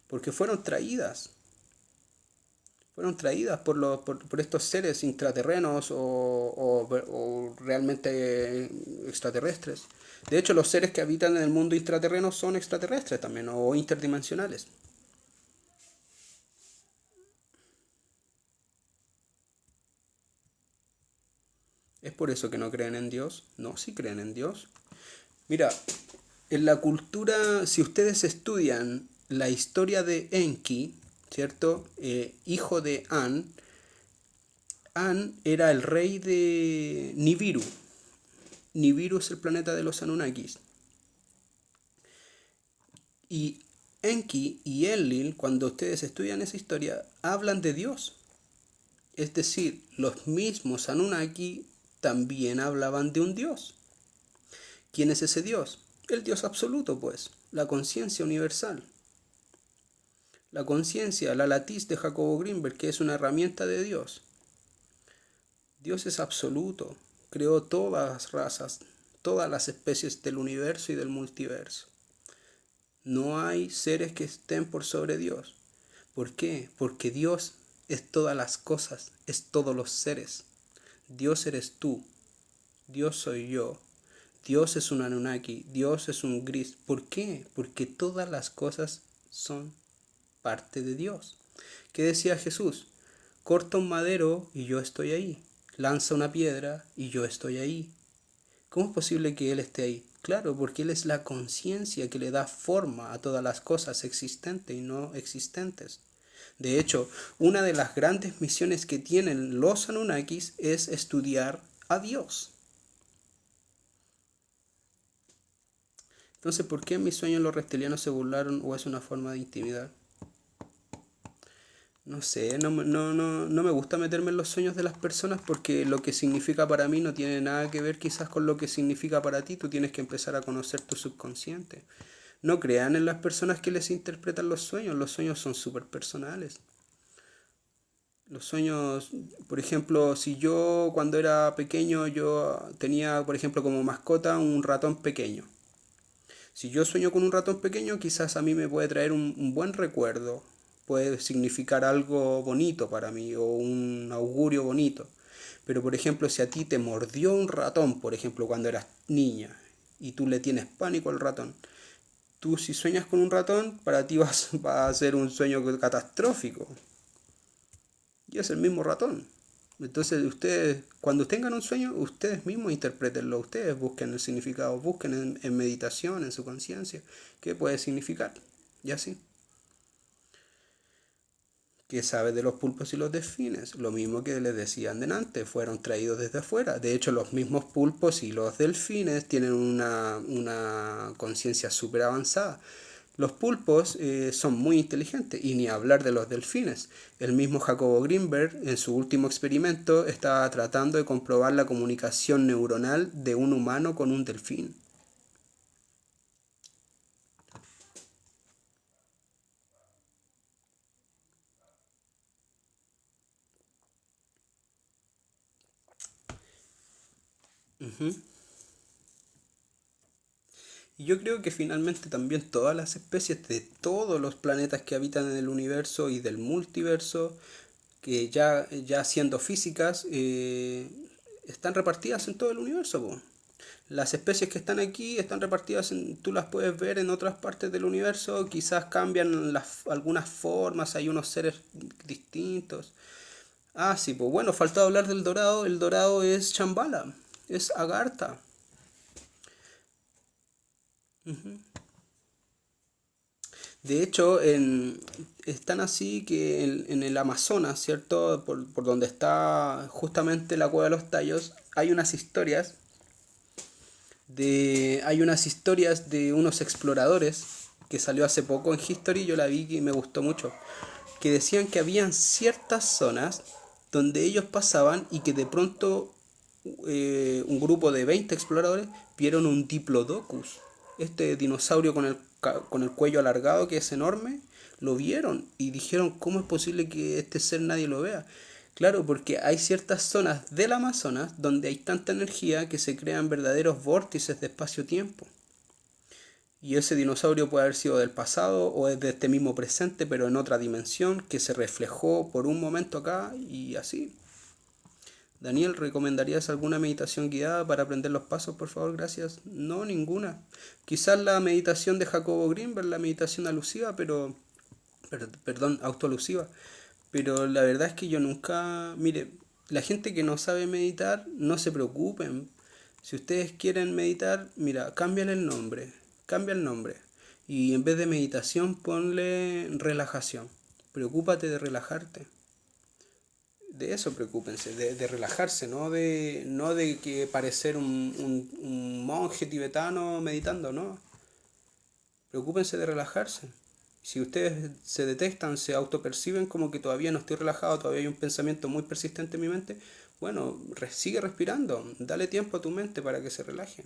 porque fueron traídas. Fueron traídas por estos seres intraterrenos o realmente extraterrestres. De hecho, los seres que habitan en el mundo intraterreno son extraterrestres también o interdimensionales. ¿Es por eso que no creen en Dios? No, sí creen en Dios. Mira, en la cultura, si ustedes estudian la historia de Enki, ¿cierto? Hijo de An era el rey de Nibiru. Nibiru es el planeta de los Anunnakis. Y Enki y Enlil, cuando ustedes estudian esa historia, hablan de Dios. Es decir, los mismos Anunnaki también hablaban de un Dios. ¿Quién es ese Dios? El Dios absoluto, pues, la conciencia universal. La conciencia, la latiz de Jacobo Greenberg, que es una herramienta de Dios. Dios es absoluto, creó todas las razas, todas las especies del universo y del multiverso. No hay seres que estén por sobre Dios. ¿Por qué? Porque Dios es todas las cosas, es todos los seres. Dios eres tú, Dios soy yo, Dios es un Anunnaki, Dios es un gris. ¿Por qué? Porque todas las cosas son parte de Dios. ¿Qué decía Jesús? Corta un madero y yo estoy ahí. Lanza una piedra y yo estoy ahí. ¿Cómo es posible que Él esté ahí? Claro, porque Él es la conciencia que le da forma a todas las cosas existentes y no existentes. De hecho, una de las grandes misiones que tienen los Anunnakis es estudiar a Dios. Entonces, ¿por qué en mis sueños los reptilianos se burlaron o es una forma de intimidar? No sé, no me gusta meterme en los sueños de las personas porque lo que significa para mí no tiene nada que ver quizás con lo que significa para ti. Tú tienes que empezar a conocer tu subconsciente. No crean en las personas que les interpretan los sueños son súper personales. Los sueños, por ejemplo, si yo cuando era pequeño yo tenía, por ejemplo, como mascota un ratón pequeño. Si yo sueño con un ratón pequeño, quizás a mí me puede traer un buen recuerdo, puede significar algo bonito para mí o un augurio bonito. Pero por ejemplo, si a ti te mordió un ratón, por ejemplo, cuando eras niña, y tú le tienes pánico al ratón, tú si sueñas con un ratón, para ti va a ser un sueño catastrófico. Y es el mismo ratón. Entonces ustedes, cuando tengan un sueño, ustedes mismos interpretenlo, ustedes busquen el significado, busquen en meditación, en su conciencia, qué puede significar. Y así. ¿Qué sabe de los pulpos y los delfines? Lo mismo que les decían delante, fueron traídos desde afuera. De hecho, los mismos pulpos y los delfines tienen una conciencia súper avanzada. Los pulpos son muy inteligentes y ni hablar de los delfines. El mismo Jacobo Greenberg en su último experimento estaba tratando de comprobar la comunicación neuronal de un humano con un delfín. Ujú. Y yo creo que finalmente también todas las especies de todos los planetas que habitan en el universo y del multiverso, que ya siendo físicas, están repartidas en todo el universo, po. Las especies que están aquí están repartidas, tú las puedes ver en otras partes del universo, quizás cambian algunas formas, hay unos seres distintos. Ah, sí, pues bueno, faltaba hablar del dorado, el dorado es Shambhala, es Agartha. Ujú. De hecho, están así que en el Amazonas, ¿cierto? Por donde está justamente la cueva de los tallos, hay unas historias de unos exploradores que salió hace poco en History, yo la vi y me gustó mucho, que decían que habían ciertas zonas donde ellos pasaban y que de pronto un grupo de 20 exploradores vieron un Diplodocus, este dinosaurio con el cuello alargado que es enorme, lo vieron y dijeron, ¿cómo es posible que este ser nadie lo vea? Claro, porque hay ciertas zonas del Amazonas donde hay tanta energía que se crean verdaderos vórtices de espacio-tiempo. Y ese dinosaurio puede haber sido del pasado o es de este mismo presente, pero en otra dimensión que se reflejó por un momento acá y así. Daniel, ¿recomendarías alguna meditación guiada para aprender los pasos, por favor? Gracias. No, ninguna. Quizás la meditación de Jacobo Greenberg, la meditación alusiva, perdón, autoalusiva. Pero la verdad es que yo nunca, mire, la gente que no sabe meditar, no se preocupen. Si ustedes quieren meditar, mira, cámbiale el nombre, cambia el nombre. Y en vez de meditación, ponle relajación. Preocúpate de relajarte. De eso preocúpense, de relajarse, no de que parecer un monje tibetano meditando, no. Preocúpense de relajarse. Si ustedes se detectan, se autoperciben como que todavía no estoy relajado, todavía hay un pensamiento muy persistente en mi mente, bueno, sigue respirando, dale tiempo a tu mente para que se relaje.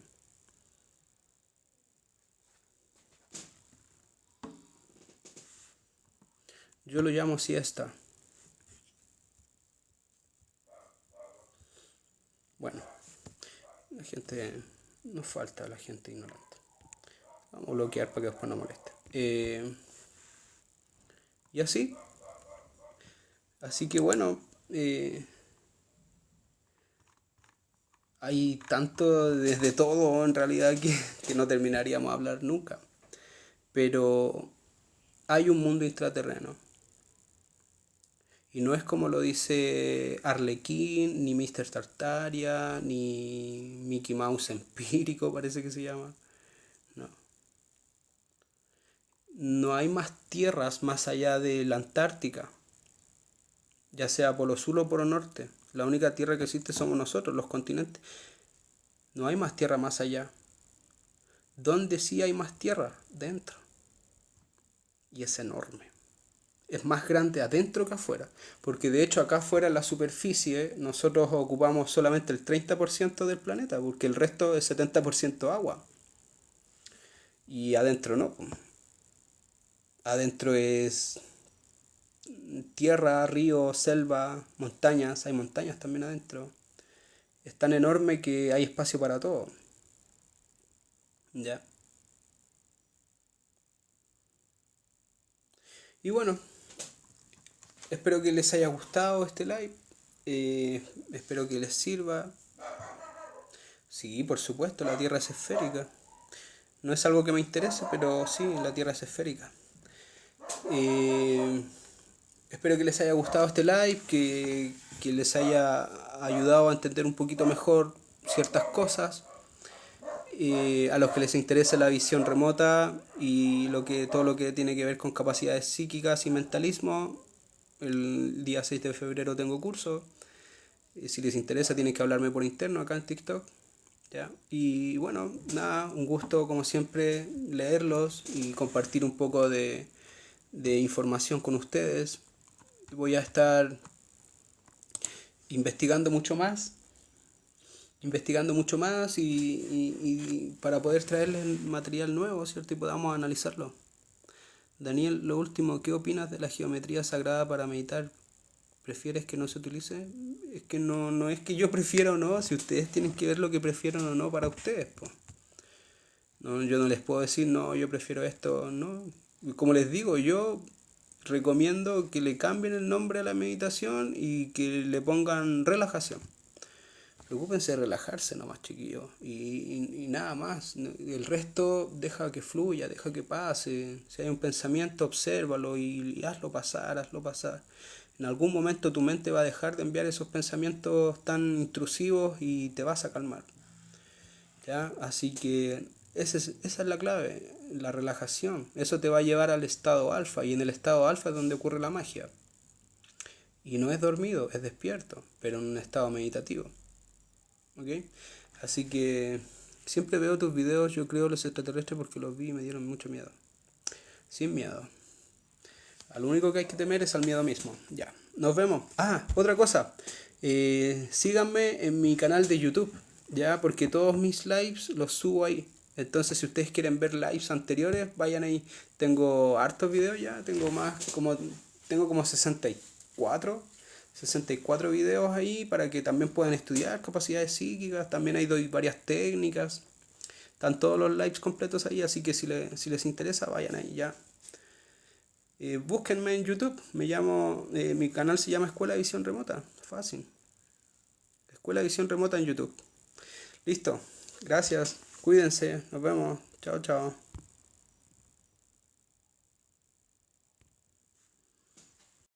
Yo lo llamo siesta. Bueno, la gente, nos falta la gente ignorante. Vamos a bloquear para que después no moleste. Y así que bueno, eh, hay tanto desde todo en realidad que no terminaríamos de hablar nunca. Pero hay un mundo intraterreno. Y no es como lo dice Arlequín, ni Mr. Tartaria, ni Mickey Mouse empírico, parece que se llama. No. No hay más tierras más allá de la Antártica, ya sea Polo Sur o Polo Norte. La única tierra que existe somos nosotros, los continentes. No hay más tierra más allá. ¿Dónde sí hay más tierra? Dentro. Y es enorme. Es más grande adentro que afuera. Porque de hecho acá afuera en la superficie nosotros ocupamos solamente el 30% del planeta, porque el resto es 70% agua. Y adentro no. Adentro es tierra, río, selva, montañas. Hay montañas también adentro. Es tan enorme que hay espacio para todo. ¿Ya? Y bueno, espero que les haya gustado este live. Espero que les sirva. Sí, por supuesto, la Tierra es esférica. No es algo que me interese, pero sí, la Tierra es esférica. Eh, Espero que les haya gustado este live, que les haya ayudado a entender un poquito mejor ciertas cosas. A los que les interesa la visión remota y todo lo que tiene que ver con capacidades psíquicas y mentalismo, el día 6 de febrero tengo curso. Si les interesa tienen que hablarme por interno acá en TikTok. ¿Ya? Y bueno, nada, un gusto como siempre leerlos y compartir un poco de información con ustedes. Voy a estar investigando mucho más y para poder traerles material nuevo, ¿cierto? Y podamos analizarlo. Daniel, lo último, ¿qué opinas de la geometría sagrada para meditar? ¿Prefieres que no se utilice? Es que no es que yo prefiera o no, si ustedes tienen que ver lo que prefieren o no para ustedes, pues. No, yo no les puedo decir, no, yo prefiero esto, no. Como les digo, yo recomiendo que le cambien el nombre a la meditación y que le pongan relajación. Preocúpense de relajarse nomás, chiquillos. Y nada más. El resto deja que fluya, deja que pase. Si hay un pensamiento, obsérvalo y hazlo pasar, hazlo pasar. En algún momento tu mente va a dejar de enviar esos pensamientos tan intrusivos y te vas a calmar. ¿Ya? Así que esa es la clave, la relajación. Eso te va a llevar al estado alfa y en el estado alfa es donde ocurre la magia. Y no es dormido, es despierto, pero en un estado meditativo. ¿Ok? Así que siempre veo tus videos, yo creo, los extraterrestres porque los vi y me dieron mucho miedo. Sin miedo. Al único que hay que temer es al miedo mismo. Ya, nos vemos. Ah, otra cosa. Síganme en mi canal de YouTube, ya, porque todos mis lives los subo ahí. Entonces, si ustedes quieren ver lives anteriores, vayan ahí. Tengo hartos videos ya, tengo como 64 videos ahí para que también puedan estudiar capacidades psíquicas. También ahí doy varias técnicas. Están todos los lives completos ahí, así que si les interesa, vayan ahí ya. Búsquenme en YouTube, mi canal se llama Escuela de Visión Remota, fácil. Escuela de Visión Remota en YouTube. Listo, gracias, cuídense, nos vemos, chao, chao.